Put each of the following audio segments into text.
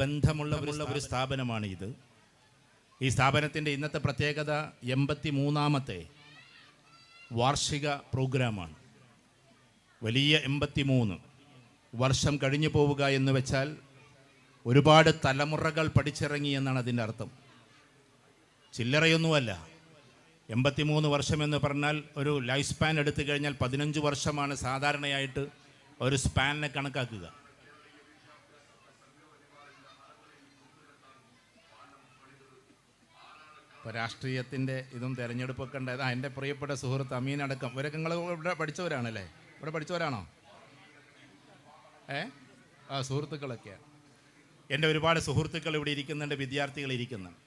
ബന്ധമുള്ള ഒരു സ്ഥാപനമാണ് ഇത്. ഈ സ്ഥാപനത്തിൻ്റെ ഇന്നത്തെ പ്രത്യേകത 83ാമത്തെ വാർഷിക പ്രോഗ്രാമാണ്. വലിയ 83 വർഷം കഴിഞ്ഞു പോവുക എന്ന് വെച്ചാൽ ഒരുപാട് തലമുറകൾ പഠിച്ചിറങ്ങി എന്നാണ് അതിൻ്റെ അർത്ഥം. ചില്ലറയൊന്നുമല്ല. 83 വർഷമെന്ന് പറഞ്ഞാൽ ഒരു ലൈഫ് സ്പാൻ എടുത്തു കഴിഞ്ഞാൽ 15 വർഷമാണ് സാധാരണയായിട്ട് ഒരു സ്പാനിനെ കണക്കാക്കുക. ഇപ്പോൾ രാഷ്ട്രീയത്തിൻ്റെ ഇതും തിരഞ്ഞെടുപ്പൊക്കെ ഉണ്ടായത് എൻ്റെ പ്രിയപ്പെട്ട സുഹൃത്ത് അമീൻ അടക്കം ഇവരൊക്കെ നിങ്ങൾ ഇവിടെ പഠിച്ചവരാണല്ലേ? ഇവിടെ പഠിച്ചവരാണോ? സുഹൃത്തുക്കളൊക്കെയാണ്. എൻ്റെ ഒരുപാട് സുഹൃത്തുക്കൾ ഇവിടെ ഇരിക്കുന്നുണ്ട്, വിദ്യാർത്ഥികൾ ഇരിക്കുന്നുണ്ട്.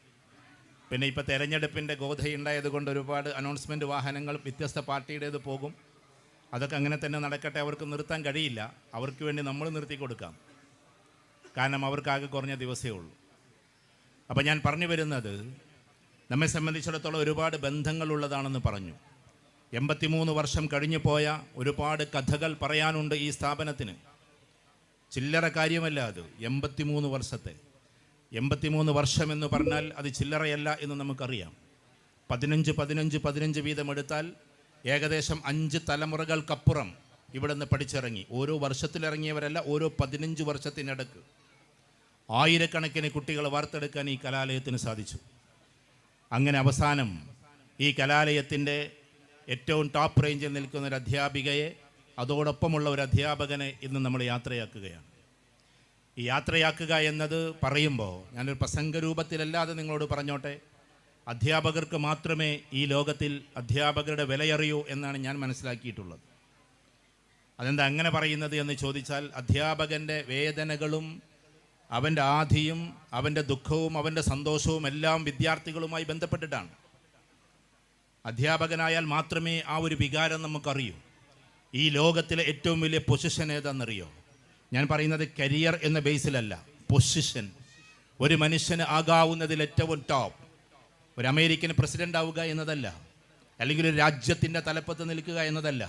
പിന്നെ ഇപ്പോൾ തെരഞ്ഞെടുപ്പിൻ്റെ ഗോധയുണ്ടായത് കൊണ്ട് ഒരുപാട് അനൗൺസ്മെൻറ്റ് വാഹനങ്ങൾ വ്യത്യസ്ത പാർട്ടിയുടേത് പോകും. അതൊക്കെ അങ്ങനെ തന്നെ നടക്കട്ടെ. അവർക്ക് നിർത്താൻ കഴിയില്ല. അവർക്ക് വേണ്ടി നമ്മൾ നിർത്തി കൊടുക്കാം. കാരണം അവർക്കാകെ കുറഞ്ഞ ദിവസമേ ഉള്ളൂ. അപ്പോൾ ഞാൻ പറഞ്ഞു വരുന്നത്, നമ്മെ സംബന്ധിച്ചിടത്തോളം ഒരുപാട് ബന്ധങ്ങളുള്ളതാണെന്ന് പറഞ്ഞു. 83 വർഷം കഴിഞ്ഞു പോയ ഒരുപാട് കഥകൾ പറയാനുണ്ട് ഈ സ്ഥാപനത്തിന്. ചില്ലറ കാര്യമല്ല അത്. 83 വർഷം എന്ന് പറഞ്ഞാൽ അത് ചില്ലറയല്ല എന്ന് നമുക്കറിയാം. 15 വീതം എടുത്താൽ ഏകദേശം 5 തലമുറകൾക്കപ്പുറം ഇവിടെ നിന്ന് പഠിച്ചിറങ്ങി. ഓരോ വർഷത്തിലിറങ്ങിയവരല്ല, ഓരോ 15 വർഷത്തിനിടക്ക് ആയിരക്കണക്കിന് കുട്ടികളെ വാർത്തെടുക്കാൻ ഈ കലാലയത്തിന് സാധിച്ചു. അങ്ങനെ അവസാനം ഈ കലാലയത്തിൻ്റെ ഏറ്റവും ടോപ്പ് റേഞ്ചിൽ നിൽക്കുന്ന ഒരു അധ്യാപികയെ, അതോടൊപ്പമുള്ള ഒരു അധ്യാപകനെ ഇന്ന് നമ്മൾ യാത്രയാക്കുകയാണ്. ഈ യാത്രയാക്കുക എന്നത് പറയുമ്പോൾ ഞാനൊരു പ്രസംഗരൂപത്തിലല്ലാതെ നിങ്ങളോട് പറഞ്ഞോട്ടെ, അധ്യാപകർക്ക് മാത്രമേ ഈ ലോകത്തിൽ അധ്യാപകരുടെ വിലയറിയൂ എന്നാണ് ഞാൻ മനസ്സിലാക്കിയിട്ടുള്ളത്. അതെന്താ അങ്ങനെ പറയുന്നത് എന്ന് ചോദിച്ചാൽ, അധ്യാപകൻ്റെ വേദനകളും അവൻ്റെ ആധിയും അവൻ്റെ ദുഃഖവും അവൻ്റെ സന്തോഷവും എല്ലാം വിദ്യാർത്ഥികളുമായി ബന്ധപ്പെട്ടിട്ടാണ്. അധ്യാപകനായാൽ മാത്രമേ ആ ഒരു വികാരം നമുക്കറിയൂ. ഈ ലോകത്തിലെ ഏറ്റവും വലിയ പൊസിഷൻ ഏതാണെന്നറിയോ? ഞാൻ പറയുന്നത് കരിയർ എന്ന ബേസിലല്ല, പൊസിഷൻ. ഒരു മനുഷ്യന് ആകാവുന്നതിൽ ഏറ്റവും ടോപ്പ് ഒരു അമേരിക്കൻ പ്രസിഡൻ്റ് ആവുക എന്നതല്ല, അല്ലെങ്കിൽ ഒരു രാജ്യത്തിൻ്റെ തലപ്പത്ത് നിൽക്കുക എന്നതല്ല.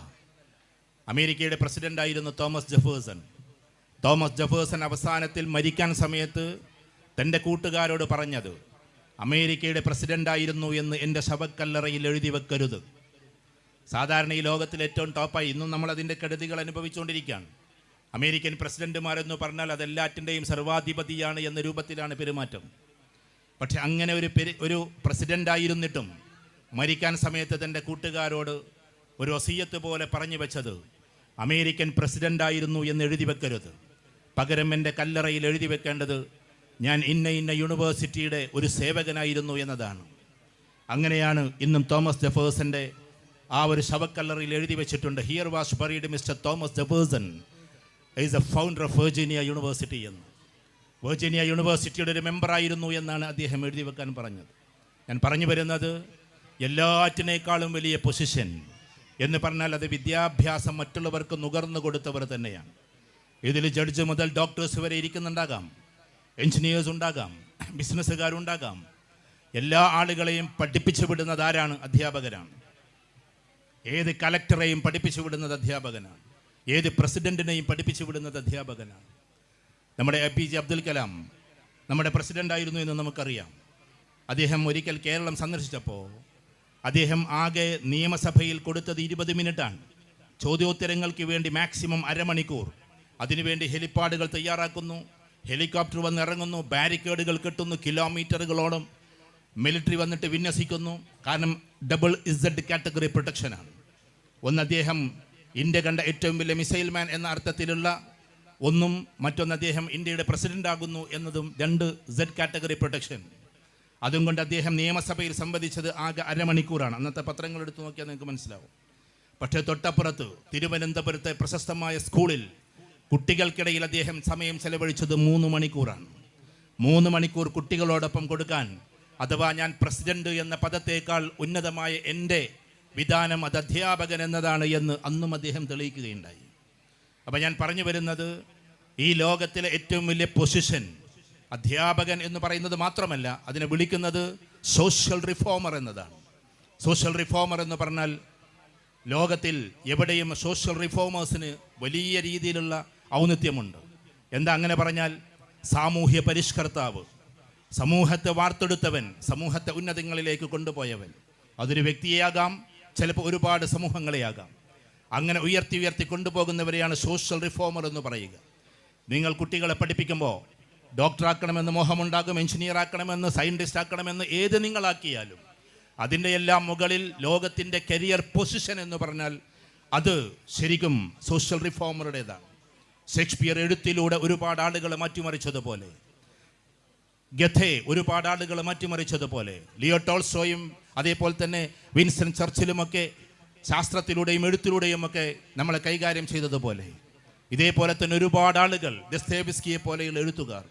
അമേരിക്കയുടെ പ്രസിഡൻ്റായിരുന്നു തോമസ് ജെഫേഴ്സൺ അവസാനത്തിൽ മരിക്കാൻ സമയത്ത് തൻ്റെ കൂട്ടുകാരോട് പറഞ്ഞത്, അമേരിക്കയുടെ പ്രസിഡൻ്റായിരുന്നു എന്ന് എൻ്റെ ശവക്കല്ലറയിൽ എഴുതി വെക്കരുത്. സാധാരണ ഈ ലോകത്തിൽ ഏറ്റവും ടോപ്പായി ഇന്നും നമ്മൾ അതിൻ്റെ കെടുതികൾ അനുഭവിച്ചുകൊണ്ടിരിക്കുകയാണ്. അമേരിക്കൻ പ്രസിഡന്റുമാരെന്ന് പറഞ്ഞാൽ അതെല്ലാറ്റിൻ്റെയും സർവാധിപതിയാണ് എന്ന രൂപത്തിലാണ് പെരുമാറ്റം. പക്ഷെ അങ്ങനെ ഒരു പ്രസിഡൻ്റായിരുന്നിട്ടും മരിക്കാൻ സമയത്ത് തൻ്റെ കൂട്ടുകാരോട് ഒരു വസിയത്ത് പോലെ പറഞ്ഞു വെച്ചത്, അമേരിക്കൻ പ്രസിഡൻ്റായിരുന്നു എന്ന് എഴുതി വെക്കരുത്, പകരം എൻ്റെ കല്ലറയിൽ എഴുതി വെക്കേണ്ടത് ഞാൻ ഇന്ന യൂണിവേഴ്സിറ്റിയുടെ ഒരു സേവകനായിരുന്നു എന്നതാണ്. അങ്ങനെയാണ് ഇന്നും തോമസ് ജെഫേഴ്സൻ്റെ ആ ഒരു ശവക്കല്ലറയിൽ എഴുതി വെച്ചിട്ടുണ്ട്, here was buried mister Thomas Jefferson is A founder of Virginia university എന്ന്. വെർജീനിയ യൂണിവേഴ്സിറ്റിയുടെ ഒരു മെമ്പറായിരുന്നു എന്നാണ് അദ്ദേഹം എഴുതി വെക്കാൻ പറഞ്ഞത്. ഞാൻ പറഞ്ഞു വരുന്നത്, എല്ലാറ്റിനേക്കാളും വലിയ പൊസിഷൻ എന്ന് പറഞ്ഞാൽ അത് വിദ്യാഭ്യാസം മറ്റുള്ളവർക്ക് നുകർന്നു കൊടുത്തവർ തന്നെയാണ്. ഇതിൽ ജഡ്ജ് മുതൽ ഡോക്ടേഴ്സ് വരെ ഇരിക്കുന്നുണ്ടാകാം, എൻജിനീയേഴ്സ് ഉണ്ടാകാം, ബിസിനസ്സുകാരുണ്ടാകാം. എല്ലാ ആളുകളെയും പഠിപ്പിച്ചു വിടുന്നത് ആരാണ്? അധ്യാപകരാണ്. ഏത് കലക്ടറെയും പഠിപ്പിച്ചു വിടുന്നത് അധ്യാപകനാണ്. ഏത് പ്രസിഡന്റിനെയും പഠിപ്പിച്ചു വിടുന്നത് അധ്യാപകനാണ്. നമ്മുടെ APJ അബ്ദുൽ കലാം നമ്മുടെ പ്രസിഡൻ്റായിരുന്നു എന്ന് നമുക്കറിയാം. അദ്ദേഹം ഒരിക്കൽ കേരളം സന്ദർശിച്ചപ്പോൾ അദ്ദേഹം ആകെ നിയമസഭയിൽ കൊടുത്തത് 20 മിനിറ്റാണ്. ചോദ്യോത്തരങ്ങൾക്ക് വേണ്ടി മാക്സിമം അരമണിക്കൂർ. അതിനുവേണ്ടി ഹെലിപ്പാഡുകൾ തയ്യാറാക്കുന്നു, ഹെലികോപ്റ്റർ വന്ന് ഇറങ്ങുന്നു, ബാരിക്കേഡുകൾ കെട്ടുന്നു, കിലോമീറ്ററുകളോളം മിലിറ്ററി വന്നിട്ട് വിന്യസിക്കുന്നു. കാരണം ഡബിൾ ഇസഡ് കാറ്റഗറി പ്രൊട്ടക്ഷനാണ്. ഒന്ന് അദ്ദേഹം ഇന്ത്യ കണ്ട ഏറ്റവും വലിയ മിസൈൽ മാൻ എന്ന അർത്ഥത്തിലുള്ള ഒന്നും, മറ്റൊന്ന് അദ്ദേഹം ഇന്ത്യയുടെ പ്രസിഡന്റ് ആകുന്നു എന്നതും 2 Z കാറ്റഗറി പ്രൊട്ടക്ഷൻ. അതും കൊണ്ട് അദ്ദേഹം നിയമസഭയിൽ സംവദിച്ചത് ആകെ അരമണിക്കൂറാണ്. അന്നത്തെ പത്രങ്ങൾ എടുത്തു നോക്കിയാൽ നിങ്ങൾക്ക് മനസ്സിലാവും. പക്ഷേ തൊട്ടപ്പുറത്ത് തിരുവനന്തപുരത്തെ പ്രശസ്തമായ സ്കൂളിൽ കുട്ടികൾക്കിടയിൽ അദ്ദേഹം സമയം ചെലവഴിച്ചത് 3 മണിക്കൂറാണ്. 3 മണിക്കൂർ കുട്ടികളോടൊപ്പം കൊടുക്കാൻ, അഥവാ ഞാൻ പ്രസിഡന്റ് എന്ന പദത്തേക്കാൾ ഉന്നതമായ എൻ്റെ വിധാനം അത് അധ്യാപകൻ എന്നതാണ് എന്ന് അന്നും അദ്ദേഹം തെളിയിക്കുകയുണ്ടായി. അപ്പം ഞാൻ പറഞ്ഞു വരുന്നത്, ഈ ലോകത്തിലെ ഏറ്റവും വലിയ പൊസിഷൻ അധ്യാപകൻ എന്ന് പറയുന്നത് മാത്രമല്ല, അതിനെ വിളിക്കുന്നത് സോഷ്യൽ റിഫോമർ എന്നതാണ്. സോഷ്യൽ റിഫോമർ എന്ന് പറഞ്ഞാൽ ലോകത്തിൽ എവിടെയും സോഷ്യൽ റിഫോമേഴ്സിന് വലിയ രീതിയിലുള്ള ഔന്നത്യമുണ്ട്. എന്താ അങ്ങനെ പറഞ്ഞാൽ, സാമൂഹ്യ പരിഷ്കർത്താവ്, സമൂഹത്തെ വാർത്തെടുത്തവൻ, സമൂഹത്തെ ഉന്നതങ്ങളിലേക്ക് കൊണ്ടുപോയവൻ. അതൊരു വ്യക്തിയെയാകാം, ചിലപ്പോൾ ഒരുപാട് സമൂഹങ്ങളെയാകാം. അങ്ങനെ ഉയർത്തി ഉയർത്തി കൊണ്ടുപോകുന്നവരെയാണ് സോഷ്യൽ റിഫോമർ എന്ന് പറയുക. നിങ്ങൾ കുട്ടികളെ പഠിപ്പിക്കുമ്പോൾ ഡോക്ടറാക്കണമെന്ന് മോഹമുണ്ടാകും, എഞ്ചിനീയർ ആക്കണമെന്ന്, സയൻറ്റിസ്റ്റ് ആക്കണമെന്ന്, ഏത് നിങ്ങളാക്കിയാലും അതിൻ്റെ എല്ലാം മുകളിൽ ലോകത്തിൻ്റെ കരിയർ പൊസിഷൻ എന്ന് പറഞ്ഞാൽ അത് ശരിക്കും സോഷ്യൽ റിഫോമറുടേതാണ്. ഷേക്സ്പിയർ എഴുത്തിലൂടെ ഒരുപാട് ആളുകളെ മാറ്റിമറിച്ചതുപോലെ, ഗഥെ ഒരുപാട് ആളുകളെ മാറ്റിമറിച്ചതുപോലെ, ലിയോ ടോൾസ്റ്റോയും അതേപോലെ തന്നെ വിൻസ്റ്റൺ ചർച്ചിലുമൊക്കെ ശാസ്ത്രത്തിലൂടെയും എഴുത്തിലൂടെയും ഒക്കെ നമ്മളെ കൈകാര്യം ചെയ്തതുപോലെ, ഇതേപോലെ തന്നെ ഒരുപാട് ആളുകൾ, ദസ്തേവ്സ്കിയെ പോലെയുള്ള എഴുത്തുകാർ,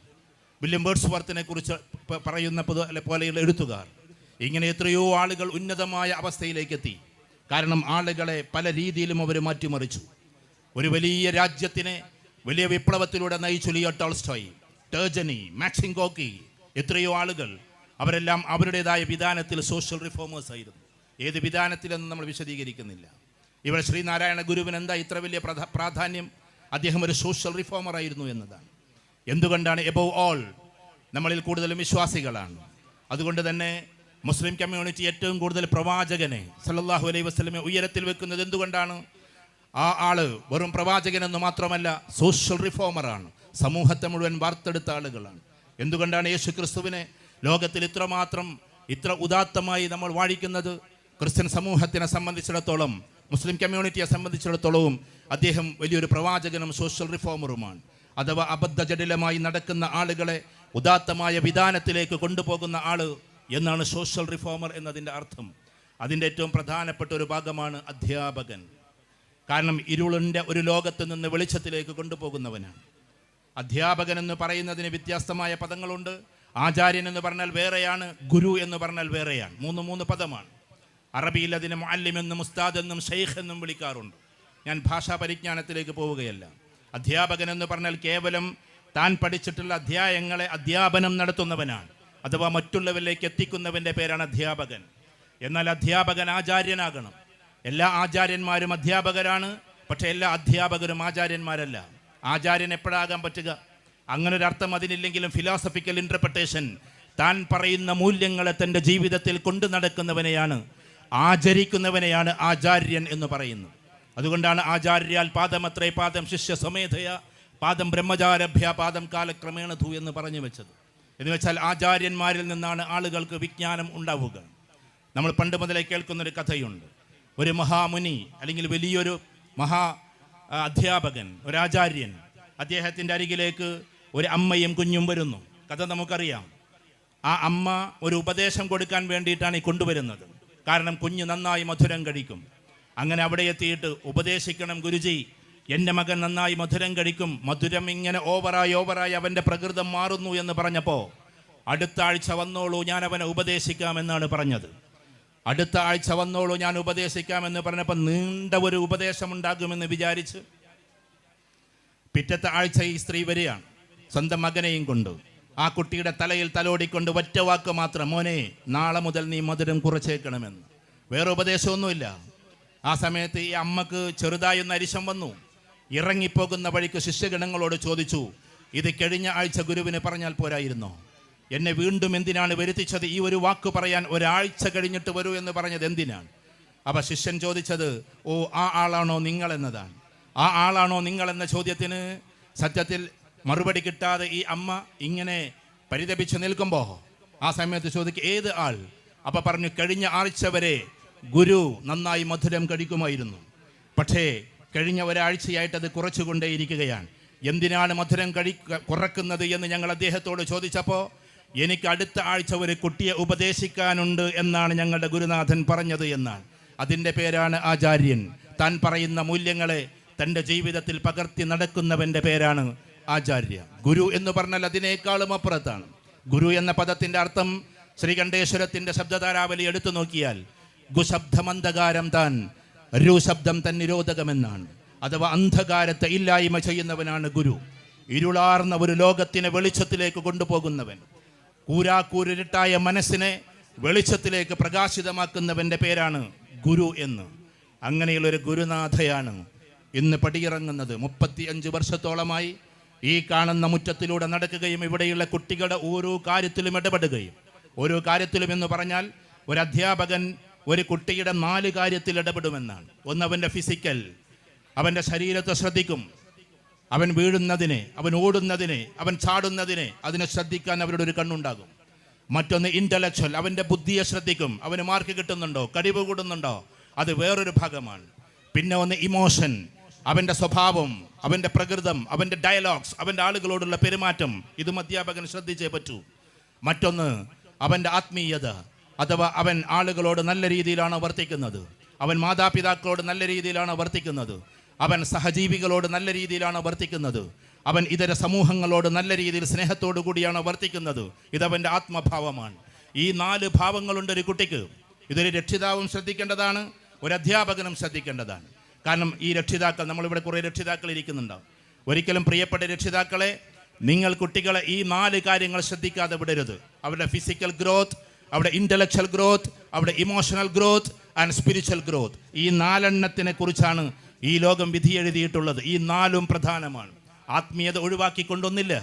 വില്യം വേർഡ്സ്വർത്തിനെ കുറിച്ച് പറയുന്ന പോലെയുള്ള എഴുത്തുകാർ, ഇങ്ങനെ എത്രയോ ആളുകൾ ഉന്നതമായ അവസ്ഥയിലേക്ക് എത്തി. കാരണം ആളുകളെ പല രീതിയിലും അവർ മാറ്റിമറിച്ചു. ഒരു വലിയ രാജ്യത്തിനെ വലിയ വിപ്ലവത്തിലൂടെ നയിച്ചു ലിയോ ടോൾസ്റ്റോയ്, ടേർജനി, മാക്സിം ഗോർക്കി, എത്രയോ ആളുകൾ. അവരെല്ലാം അവരുടേതായ വിധാനത്തിൽ സോഷ്യൽ റിഫോമേഴ്സ് ആയിരുന്നു. ഏത് വിധാനത്തിലെന്ന് നമ്മൾ വിശദീകരിക്കുന്നില്ല. ഇവിടെ ശ്രീനാരായണ ഗുരുവിന് എന്താ ഇത്ര വലിയ പ്രാധാന്യം? അദ്ദേഹം ഒരു സോഷ്യൽ റിഫോമർ ആയിരുന്നു എന്നതാണ്. എന്തുകൊണ്ടാണ്? എബോവ് ഓൾ നമ്മളിൽ കൂടുതലും വിശ്വാസികളാണ്. അതുകൊണ്ട് തന്നെ മുസ്ലിം കമ്മ്യൂണിറ്റി ഏറ്റവും കൂടുതൽ പ്രവാചകനെ സല്ലല്ലാഹു അലൈഹി വസല്ലമയെ ഉയരത്തിൽ വെക്കുന്നത് എന്തുകൊണ്ടാണ്? ആ ആള് വെറും പ്രവാചകനെന്ന് മാത്രമല്ല, സോഷ്യൽ റിഫോമറാണ്. സമൂഹത്തെ മുഴുവൻ വാർത്തെടുത്ത ആളുകളാണ്. എന്തുകൊണ്ടാണ് യേശു ക്രിസ്തുവിനെ ലോകത്തിൽ ഇത്ര ഉദാത്തമായി നമ്മൾ വാഴിക്കുന്നത്? ക്രിസ്ത്യൻ സമൂഹത്തിനെ സംബന്ധിച്ചിടത്തോളം, മുസ്ലിം കമ്മ്യൂണിറ്റിയെ സംബന്ധിച്ചിടത്തോളവും അദ്ദേഹം വലിയൊരു പ്രവാചകനും സോഷ്യൽ റിഫോമറുമാണ്. അഥവാ അബദ്ധജടിലമായി നടക്കുന്ന ആളുകളെ ഉദാത്തമായ വിധാനത്തിലേക്ക് കൊണ്ടുപോകുന്ന ആള് എന്നാണ് സോഷ്യൽ റിഫോമർ എന്നതിൻ്റെ അർത്ഥം. അതിൻ്റെ ഏറ്റവും പ്രധാനപ്പെട്ട ഒരു ഭാഗമാണ് അധ്യാപകൻ. കാരണം ഇരുളിൻ്റെ ഒരു ലോകത്ത് നിന്ന് വെളിച്ചത്തിലേക്ക് കൊണ്ടുപോകുന്നവനാണ്. അധ്യാപകൻ എന്ന് പറയുന്നതിന് വ്യത്യസ്തമായ പദങ്ങളുണ്ട്. ആചാര്യൻ എന്ന് പറഞ്ഞാൽ വേറെയാണ്, ഗുരു എന്ന് പറഞ്ഞാൽ വേറെയാണ്. മൂന്ന് പദമാണ്. അറബിയിൽ അതിനെ മുഅല്ലിം എന്നും ഉസ്താദ് എന്നും ഷെയ്ഖ് എന്നും വിളിക്കാറുണ്ട്. ഞാൻ ഭാഷാ പരിജ്ഞാനത്തിലേക്ക് പോവുകയല്ല. അധ്യാപകൻ എന്ന് പറഞ്ഞാൽ കേവലം താൻ പഠിച്ചിട്ടുള്ള അധ്യായങ്ങളെ അധ്യാപനം നടത്തുന്നവനാണ്, അഥവാ മറ്റുള്ളവരിലേക്ക് എത്തിക്കുന്നവൻ്റെ പേരാണ് അധ്യാപകൻ. എന്നാൽ അധ്യാപകൻ ആചാര്യനാകണം. എല്ലാ ആചാര്യന്മാരും അധ്യാപകരാണ്, പക്ഷേ എല്ലാ അധ്യാപകരും ആചാര്യന്മാരല്ല. ആചാര്യൻ എപ്പോഴാകാൻ പറ്റുക? അങ്ങനൊരർത്ഥം അതിനില്ലെങ്കിലും ഫിലോസഫിക്കൽ ഇൻ്റർപ്രിട്ടേഷൻ, താൻ പറയുന്ന മൂല്യങ്ങളെ തൻ്റെ ജീവിതത്തിൽ കൊണ്ടു നടക്കുന്നവനെയാണ്, ആചരിക്കുന്നവനെയാണ് ആചാര്യൻ എന്ന് പറയുന്നത്. അതുകൊണ്ടാണ് ആചാര്യാൽ പാദമത്രേ പാദം ശിഷ്യ സ്വമേധയ പാദം ബ്രഹ്മചാരഭ്യ പാദം കാലക്രമേണ ധൂ എന്ന് പറഞ്ഞു വെച്ചത്. എന്ന് വെച്ചാൽ ആചാര്യന്മാരിൽ നിന്നാണ് ആളുകൾക്ക് വിജ്ഞാനം ഉണ്ടാവുക. നമ്മൾ പണ്ട് മുതലേ കേൾക്കുന്നൊരു കഥയുണ്ട്. ഒരു മഹാമുനി അല്ലെങ്കിൽ വലിയൊരു അധ്യാപകൻ, ഒരാചാര്യൻ, അദ്ദേഹത്തിൻ്റെ അരികിലേക്ക് ഒരു അമ്മയും കുഞ്ഞും വരുന്നു. കഥ നമുക്കറിയാം. ആ അമ്മ ഒരു ഉപദേശം കൊടുക്കാൻ വേണ്ടിയിട്ടാണ് ഈ കൊണ്ടുവരുന്നത്. കാരണം കുഞ്ഞ് നന്നായി മധുരം കഴിക്കും. അങ്ങനെ അവിടെ എത്തിയിട്ട് ഉപദേശിക്കണം, ഗുരുജി എൻ്റെ മകൻ നന്നായി മധുരം കഴിക്കും, മധുരം ഇങ്ങനെ ഓവറായി അവൻ്റെ പ്രകൃതം മാറുന്നു എന്ന് പറഞ്ഞപ്പോൾ, അടുത്ത ആഴ്ച വന്നോളൂ ഞാൻ അവനെ ഉപദേശിക്കാമെന്നാണ് പറഞ്ഞത്. അടുത്ത ആഴ്ച വന്നോളൂ ഞാൻ ഉപദേശിക്കാമെന്ന് പറഞ്ഞപ്പോൾ നീണ്ട ഒരു ഉപദേശമുണ്ടാകുമെന്ന് വിചാരിച്ച് പിറ്റത്തെ ആഴ്ച ഈ സ്ത്രീ വരികയാണ് സ്വന്തം മകനെയും കൊണ്ട്. ആ കുട്ടിയുടെ തലയിൽ തലോടിക്കൊണ്ട് ഒറ്റ വാക്ക് മാത്രം, മോനെ നാളെ മുതൽ നീ മധുരം കുറച്ചേക്കണമെന്ന്. വേറെ ഉപദേശമൊന്നുമില്ല. ആ സമയത്ത് ഈ അമ്മക്ക് ചെറുതായൊന്ന് അരിശം വന്നു. ഇറങ്ങിപ്പോകുന്ന വഴിക്ക് ശിഷ്യഗണങ്ങളോട് ചോദിച്ചു, ഇത് കഴിഞ്ഞ ആഴ്ച ഗുരുവിന് പറഞ്ഞാൽ പോരായിരുന്നോ? എന്നെ വീണ്ടും എന്തിനാണ് വരുത്തിച്ചത്? ഈ ഒരു വാക്ക് പറയാൻ ഒരാഴ്ച കഴിഞ്ഞിട്ട് വരൂ എന്ന് പറഞ്ഞത് എന്തിനാണ്? അപ്പം ശിഷ്യൻ ചോദിച്ചത്, ഓ ആ ആളാണോ നിങ്ങൾ എന്നതാണ്. ആ ആളാണോ നിങ്ങൾ എന്ന ചോദ്യത്തിന് സത്യത്തിൽ മറുപടി കിട്ടാതെ ഈ അമ്മ ഇങ്ങനെ പരിതപിച്ച് നിൽക്കുമ്പോൾ ആ സമയത്ത് ചോദിക്കുക, ഏത് ആൾ? അപ്പം പറഞ്ഞു, കഴിഞ്ഞ ആഴ്ച വരെ ഗുരു നന്നായി മധുരം കഴിക്കുമായിരുന്നു, പക്ഷേ കഴിഞ്ഞ ഒരാഴ്ചയായിട്ട് അത് കുറച്ചുകൊണ്ടേയിരിക്കുകയാണ്. എന്തിനാണ് മധുരം കുറക്കുന്നത് എന്ന് ഞങ്ങൾ അദ്ദേഹത്തോട് ചോദിച്ചപ്പോൾ, എനിക്ക് അടുത്ത ആഴ്ച ഒരു കുട്ടിയെ ഉപദേശിക്കാനുണ്ട് എന്നാണ് ഞങ്ങളുടെ ഗുരുനാഥൻ പറഞ്ഞത് എന്നാണ്. അതിൻ്റെ പേരാണ് ആചാര്യൻ. താൻ പറയുന്ന മൂല്യങ്ങളെ തൻ്റെ ജീവിതത്തിൽ പകർത്തി നടക്കുന്നവൻ്റെ പേരാണ് ആചാര്യ. ഗുരു എന്ന് പറഞ്ഞാൽ അതിനേക്കാളും അപ്പുറത്താണ്. ഗുരു എന്ന പദത്തിൻ്റെ അർത്ഥം ശ്രീകണ്ഠേശ്വരത്തിൻ്റെ ശബ്ദധാരാവലി എടുത്തു നോക്കിയാൽ ഗുശബ്ദമന്ധകാരം താൻ, രുശബ്ദം തൻ നിരോധകമെന്നാണ്. അഥവാ അന്ധകാരത്തെ ഇല്ലായ്മ ചെയ്യുന്നവനാണ് ഗുരു. ഇരുളാർന്ന ഒരു ലോകത്തിനെ വെളിച്ചത്തിലേക്ക് കൊണ്ടുപോകുന്നവൻ, കൂരാക്കൂരിട്ടായ മനസ്സിനെ വെളിച്ചത്തിലേക്ക് പ്രകാശിതമാക്കുന്നവൻ്റെ പേരാണ് ഗുരു എന്ന്. അങ്ങനെയുള്ളൊരു ഗുരുനാഥയാണ് ഇന്ന് പടിയിറങ്ങുന്നത്. 35 വർഷത്തോളമായി ഈ കാണുന്ന മുറ്റത്തിലൂടെ നടക്കുകയും ഇവിടെയുള്ള കുട്ടികളുടെ ഓരോ കാര്യത്തിലും ഇടപെടുകയും, ഓരോ കാര്യത്തിലും എന്ന് പറഞ്ഞാൽ ഒരു അധ്യാപകൻ ഒരു കുട്ടിയുടെ 4 കാര്യത്തിൽ ഇടപെടുമെന്നാണ്. ഒന്ന്, അവൻ്റെ ഫിസിക്കൽ, അവൻ്റെ ശരീരത്തെ ശ്രദ്ധിക്കും, അവൻ വീഴുന്നതിനെ, അവൻ ഓടുന്നതിനെ, അവൻ ചാടുന്നതിനെ, അതിനെ ശ്രദ്ധിക്കാൻ അവരുടെ ഒരു കണ്ണുണ്ടാകും. മറ്റൊന്ന് ഇൻ്റലക്ച്വൽ, അവൻ്റെ ബുദ്ധിയെ ശ്രദ്ധിക്കും, അവന് മാർക്ക് കിട്ടുന്നുണ്ടോ, കഴിവ് കൂടുന്നുണ്ടോ, അത് വേറൊരു ഭാഗമാണ്. പിന്നെ ഒന്ന് ഇമോഷൻ, അവൻ്റെ സ്വഭാവം, അവൻ്റെ പ്രകൃതം, അവൻ്റെ ഡയലോഗ്സ്, അവൻ്റെ ആളുകളോടുള്ള പെരുമാറ്റം, ഇതും അധ്യാപകൻ ശ്രദ്ധിച്ചേ പറ്റൂ. മറ്റൊന്ന് അവൻ്റെ ആത്മീയത, അഥവാ അവൻ ആളുകളോട് നല്ല രീതിയിലാണ് വർത്തിക്കുന്നത്, അവൻ മാതാപിതാക്കളോട് നല്ല രീതിയിലാണ് വർത്തിക്കുന്നത്, അവൻ സഹജീവികളോട് നല്ല രീതിയിലാണ് വർത്തിക്കുന്നത്, അവൻ ഇതര സമൂഹങ്ങളോട് നല്ല രീതിയിൽ സ്നേഹത്തോടു കൂടിയാണ് വർത്തിക്കുന്നത്. ഇതവൻ്റെ ആത്മഭാവമാണ്. ഈ 4 ഭാവങ്ങളുണ്ട് ഒരു കുട്ടിക്ക്. ഇതൊരു രക്ഷിതാവും ശ്രദ്ധിക്കേണ്ടതാണ്, ഒരു അധ്യാപകനും ശ്രദ്ധിക്കേണ്ടതാണ്. കാരണം ഈ രക്ഷിതാക്കൾ, നമ്മളിവിടെ കുറേ രക്ഷിതാക്കൾ ഇരിക്കുന്നുണ്ടാവും. ഒരിക്കലും പ്രിയപ്പെട്ട രക്ഷിതാക്കളെ, നിങ്ങൾ കുട്ടികളെ ഈ 4 കാര്യങ്ങൾ ശ്രദ്ധിക്കാതെ വിടരുത്. അവരുടെ ഫിസിക്കൽ ഗ്രോത്ത്, അവരുടെ ഇൻ്റലക്ച്വൽ ഗ്രോത്ത്, അവരുടെ emotional growth and spiritual growth. ഈ 4 കുറിച്ചാണ് ഈ ലോകം വിധി എഴുതിയിട്ടുള്ളത്. ഈ 4 പ്രധാനമാണ്. ആത്മീയത ഒഴിവാക്കിക്കൊണ്ടൊന്നില്ല.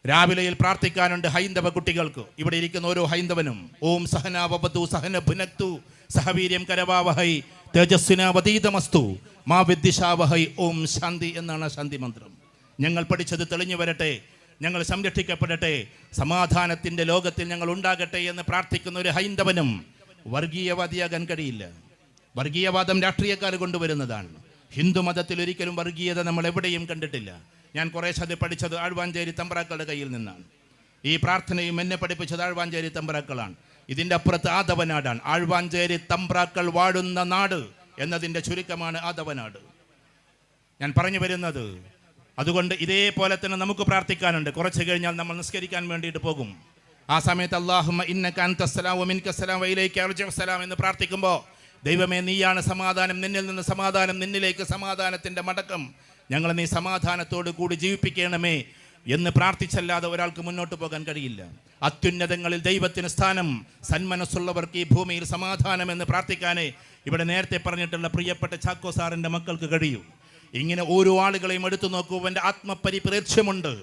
രാവിലെയിൽ പ്രാർത്ഥിക്കാനുണ്ട് ഹൈന്ദവ കുട്ടികൾക്ക്. ഇവിടെ ഇരിക്കുന്ന ഓരോ ഹൈന്ദവനും ഓം സഹനാവതു സഹനഭുനക്തു സഹവീര്യം കരവാവഹൈ തേജസ്വിനാവതീതമസ്തു മാ വിദ്വിഷാവഹൈ ഓം ശാന്തി എന്നാണ് ശാന്തി മന്ത്രം. ഞങ്ങൾ പഠിച്ചത് തെളിഞ്ഞു വരട്ടെ, ഞങ്ങൾ സംരക്ഷിക്കപ്പെടട്ടെ, സമാധാനത്തിൻ്റെ ലോകത്തിൽ ഞങ്ങൾ ഉണ്ടാകട്ടെ എന്ന് പ്രാർത്ഥിക്കുന്ന ഒരു ഹൈന്ദവനും വർഗീയവാദിയാകാൻ കഴിയില്ല. വർഗീയവാദം രാഷ്ട്രീയക്കാർ കൊണ്ടുവരുന്നതാണ്. ഹിന്ദു മതത്തിൽ ഒരിക്കലും വർഗീയത നമ്മൾ എവിടെയും കണ്ടിട്ടില്ല. ഞാൻ കുറേശ്ശത് പഠിച്ചത് ആഴ്വാഞ്ചേരി തമ്പ്രാക്കളുടെ കയ്യിൽ നിന്നാണ്. ഈ പ്രാർത്ഥനയും എന്നെ പഠിപ്പിച്ചത് ആഴ്വാഞ്ചേരി തമ്പ്രാക്കളാണ്. ഇതിൻ്റെ അപ്പുറത്ത് ആദവനാടാണ്. ആഴ്വാഞ്ചേരി തമ്പ്രാക്കൾ വാഴുന്ന നാട് എന്നതിൻ്റെ ചുരുക്കമാണ് ആദവനാട്. ഞാൻ പറഞ്ഞു വരുന്നത്, അതുകൊണ്ട് ഇതേപോലെ തന്നെ നമുക്ക് പ്രാർത്ഥിക്കാനുണ്ട്. കുറച്ച് കഴിഞ്ഞാൽ നമ്മൾ നിസ്കരിക്കാൻ വേണ്ടിയിട്ട് പോകും. ആ സമയത്ത് അല്ലാഹുമ്മ ഇന്നക അൻതസ്സലാം വമിൻകസ്സലാം വഇലൈക അർജിഉസ്സലാം എന്ന് പ്രാർത്ഥിക്കുമ്പോൾ, ദൈവമേ നീയാണ് സമാധാനം, നിന്നിൽ നിന്ന് സമാധാനം, നിന്നിലേക്ക് സമാധാനത്തിൻ്റെ മടക്കം, ഞങ്ങളെ നീ സമാധാനത്തോടു കൂടി ജീവിപ്പിക്കണമേ എന്ന് പ്രാർത്ഥിച്ചല്ലാതെ ഒരാൾക്ക് മുന്നോട്ട് പോകാൻ കഴിയില്ല. അത്യുന്നതങ്ങളിൽ ദൈവത്തിന് സ്ഥാനം, സന്മനസ്സുള്ളവർക്ക് ഈ ഭൂമിയിൽ സമാധാനം എന്ന് പ്രാർത്ഥിക്കാനേ ഇവിടെ നേരത്തെ പറഞ്ഞിട്ടുള്ള പ്രിയപ്പെട്ട ചാക്കോ സാറിൻ്റെ മക്കൾക്ക് കഴിയൂ. ഇങ്ങനെ ഓരോ ആളുകളെയും എടുത്തു നോക്കൂ. അവൻ്റെ ആത്മപരിപ്രേക്ഷ്യമുണ്ട്.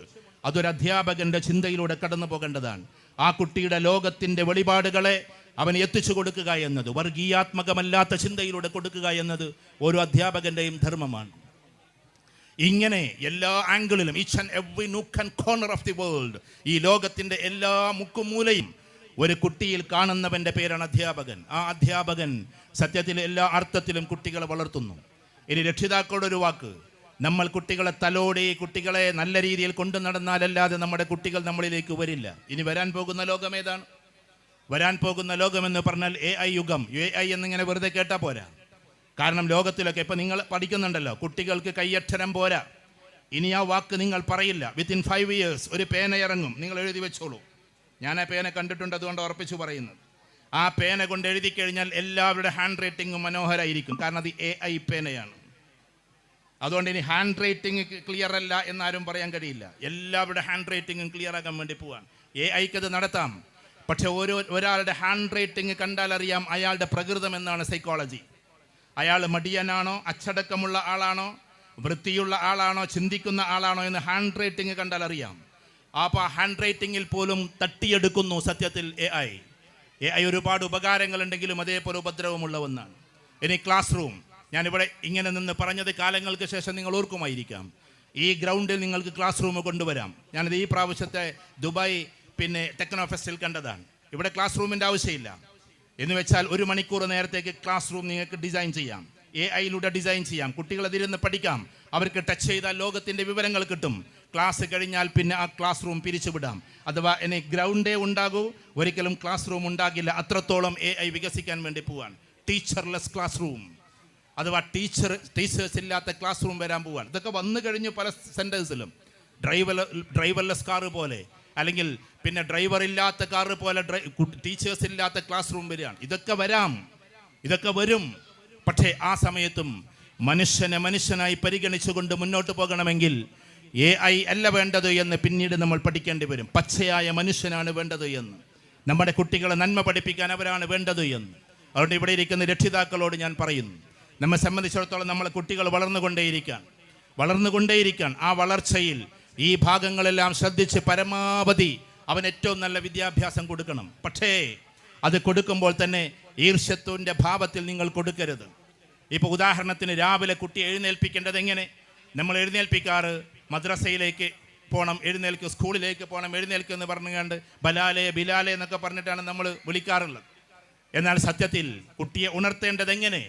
അതൊരു അധ്യാപകൻ്റെ ചിന്തയിലൂടെ കടന്നു പോകേണ്ടതാണ്. ആ കുട്ടിയുടെ ലോകത്തിൻ്റെ വെളിപാടുകളെ അവന് എത്തിച്ചു കൊടുക്കുക എന്നത്, വർഗീയാത്മകമല്ലാത്ത ചിന്തയിലൂടെ കൊടുക്കുക എന്നത് ഓരോ അധ്യാപകൻ്റെയും ധർമ്മമാണ്. ഇങ്ങനെ എല്ലാ ആംഗിളിലും, ഈച്ച് ആൻഡ് എവറി നോക്ക് and corner of the world, ഈ ലോകത്തിൻ്റെ എല്ലാ മുക്കുമൂലയും ഒരു കുട്ടിയിൽ കാണുന്നവൻ്റെ പേരാണ് അധ്യാപകൻ. ആ അധ്യാപകൻ സത്യത്തിൽ എല്ലാ അർത്ഥത്തിലും കുട്ടികളെ വളർത്തുന്നു. ഇനി രക്ഷിതാക്കളുടെ ഒരു വാക്ക്, നമ്മൾ കുട്ടികളെ തലോടി കുട്ടികളെ നല്ല രീതിയിൽ കൊണ്ടു നടന്നാലല്ലാതെ നമ്മുടെ കുട്ടികൾ നമ്മളിലേക്ക് വരില്ല. ഇനി വരാൻ പോകുന്ന ലോകം ഏതാണ്? വരാൻ പോകുന്ന ലോകമെന്ന് പറഞ്ഞാൽ AI യുഗം. AI എന്നിങ്ങനെ വെറുതെ കേട്ടാൽ പോരാ. കാരണം ലോകത്തിലൊക്കെ ഇപ്പം നിങ്ങൾ പഠിക്കുന്നുണ്ടല്ലോ, കുട്ടികൾക്ക് കയ്യക്ഷരം പോരാ. ഇനി ആ വാക്ക് നിങ്ങൾ പറയില്ല. വിത്തിൻ 5 years ഒരു പേന ഇറങ്ങും, നിങ്ങൾ എഴുതി വെച്ചോളൂ. ഞാൻ ആ പേന കണ്ടിട്ടുണ്ട്, അതുകൊണ്ട് ഉറപ്പിച്ചു പറയുന്നത്. ആ പേന കൊണ്ട് എഴുതി കഴിഞ്ഞാൽ എല്ലാവരുടെ ഹാൻഡ് റൈറ്റിങ്ങും മനോഹരമായിരിക്കും. കാരണം അത് AI പേനയാണ്. അതുകൊണ്ട് ഇനി ഹാൻഡ് റൈറ്റിംഗ് ക്ലിയർ അല്ല എന്നാരും പറയാൻ കഴിയില്ല. എല്ലാവരുടെ ഹാൻഡ് റൈറ്റിങ്ങും ക്ലിയർ ആക്കാൻ വേണ്ടി പോവാൻ AIക്ക് അത് നടത്താം. പക്ഷെ ഒരാളുടെ ഹാൻഡ് റൈറ്റിംഗ് കണ്ടാൽ അറിയാം അയാളുടെ പ്രകൃതം എന്നാണ് സൈക്കോളജി. അയാൾ മടിയനാണോ, അച്ചടക്കമുള്ള ആളാണോ, വൃത്തിയുള്ള ആളാണോ, ചിന്തിക്കുന്ന ആളാണോ എന്ന് ഹാൻഡ് റൈറ്റിംഗ് കണ്ടാൽ അറിയാം. അപ്പോൾ ഹാൻഡ് റൈറ്റിങ്ങിൽ പോലും തട്ടിയെടുക്കുന്നു സത്യത്തിൽ AI ഒരുപാട് ഉപകാരങ്ങളുണ്ടെങ്കിലും അതേപോലെ ഉപദ്രവമുള്ള ഒന്നാണ്. ഇനി ക്ലാസ് റൂം, ഞാനിവിടെ ഇങ്ങനെ നിന്ന് പറഞ്ഞത് കാലങ്ങൾക്ക് ശേഷം നിങ്ങൾ ഓർക്കുമായിരിക്കാം. ഈ ഗ്രൗണ്ടിൽ നിങ്ങൾക്ക് ക്ലാസ് റൂം കൊണ്ടുവരാം. ഞാനത് ഈ പ്രാവശ്യത്തെ ദുബായ് ടെക്നോ ഫെസ്റ്റിൽ കണ്ടതാണ്. ഇവിടെ ക്ലാസ് റൂമിൻ്റെ ആവശ്യമില്ല. എന്ന് വെച്ചാൽ 1 മണിക്കൂർ നേരത്തേക്ക് ക്ലാസ് റൂം നിങ്ങൾക്ക് ഡിസൈൻ ചെയ്യാം. AI ഡിസൈൻ ചെയ്യാം. കുട്ടികൾ അതിരുന്ന് പഠിക്കാം. അവർക്ക് ടച്ച് ചെയ്താൽ ലോകത്തിൻ്റെ വിവരങ്ങൾ കിട്ടും. ക്ലാസ് കഴിഞ്ഞാൽ പിന്നെ ആ ക്ലാസ് റൂം പിരിച്ചുവിടാം. അഥവാ ഇനി ഗ്രൗണ്ടേ ഉണ്ടാകൂ, ഒരിക്കലും ക്ലാസ് റൂം ഉണ്ടാകില്ല. അത്രത്തോളം AI വികസിക്കാൻ വേണ്ടി പോവാൻ. ടീച്ചർലെസ് ക്ലാസ് റൂം, അഥവാ ടീച്ചേഴ്സ് ഇല്ലാത്ത ക്ലാസ് റൂം വരാൻ പോവാൻ. ഇതൊക്കെ വന്നു കഴിഞ്ഞു പല സെൻറ്റേഴ്സിലും. ഡ്രൈവർലെസ് കാറ് പോലെ, അല്ലെങ്കിൽ ഡ്രൈവർ ഇല്ലാത്ത കാറ് പോലെ ടീച്ചേഴ്സ് ഇല്ലാത്ത ക്ലാസ് റൂം വരികയാണ്. ഇതൊക്കെ വരും. പക്ഷേ ആ സമയത്തും മനുഷ്യനെ മനുഷ്യനായി പരിഗണിച്ചുകൊണ്ട് മുന്നോട്ട് പോകണമെങ്കിൽ AI അല്ല വേണ്ടത് എന്ന് പിന്നീട് നമ്മൾ പഠിക്കേണ്ടി വരും. പച്ചയായ മനുഷ്യനാണ് വേണ്ടത് എന്ന്, നമ്മുടെ കുട്ടികളെ നന്മ പഠിപ്പിക്കാൻ അവരാണ് വേണ്ടത് എന്ന്. അതുകൊണ്ട് ഇവിടെ ഇരിക്കുന്ന രക്ഷിതാക്കളോട് ഞാൻ പറയുന്നു, നമ്മെ സംബന്ധിച്ചിടത്തോളം നമ്മളെ കുട്ടികൾ വളർന്നുകൊണ്ടേയിരിക്കാൻ. വളർന്നുകൊണ്ടേയിരിക്കാൻ. ആ വളർച്ചയിൽ ഈ ഭാഗങ്ങളെല്ലാം ശ്രദ്ധിച്ച് പരമാവധി അവൻ ഏറ്റവും നല്ല വിദ്യാഭ്യാസം കൊടുക്കണം. പക്ഷേ അത് കൊടുക്കുമ്പോൾ തന്നെ ഈർഷ്യത്വൻ്റെ ഭാവത്തിൽ നിങ്ങൾ കൊടുക്കരുത്. ഇപ്പോൾ ഉദാഹരണത്തിന് രാവിലെ കുട്ടിയെ എഴുന്നേൽപ്പിക്കേണ്ടത് എങ്ങനെ? നമ്മൾ എഴുന്നേൽപ്പിക്കാറ് മദ്രസയിലേക്ക് പോകണം, എഴുന്നേൽക്കും, സ്കൂളിലേക്ക് പോകണം, എഴുന്നേൽക്കും എന്ന് പറഞ്ഞുകൊണ്ട് ബലാലെ ബിലാലെ എന്നൊക്കെ പറഞ്ഞിട്ടാണ് നമ്മൾ വിളിക്കാറുള്ളത്. എന്നാൽ സത്യത്തിൽ കുട്ടിയെ ഉണർത്തേണ്ടത് എങ്ങനെ?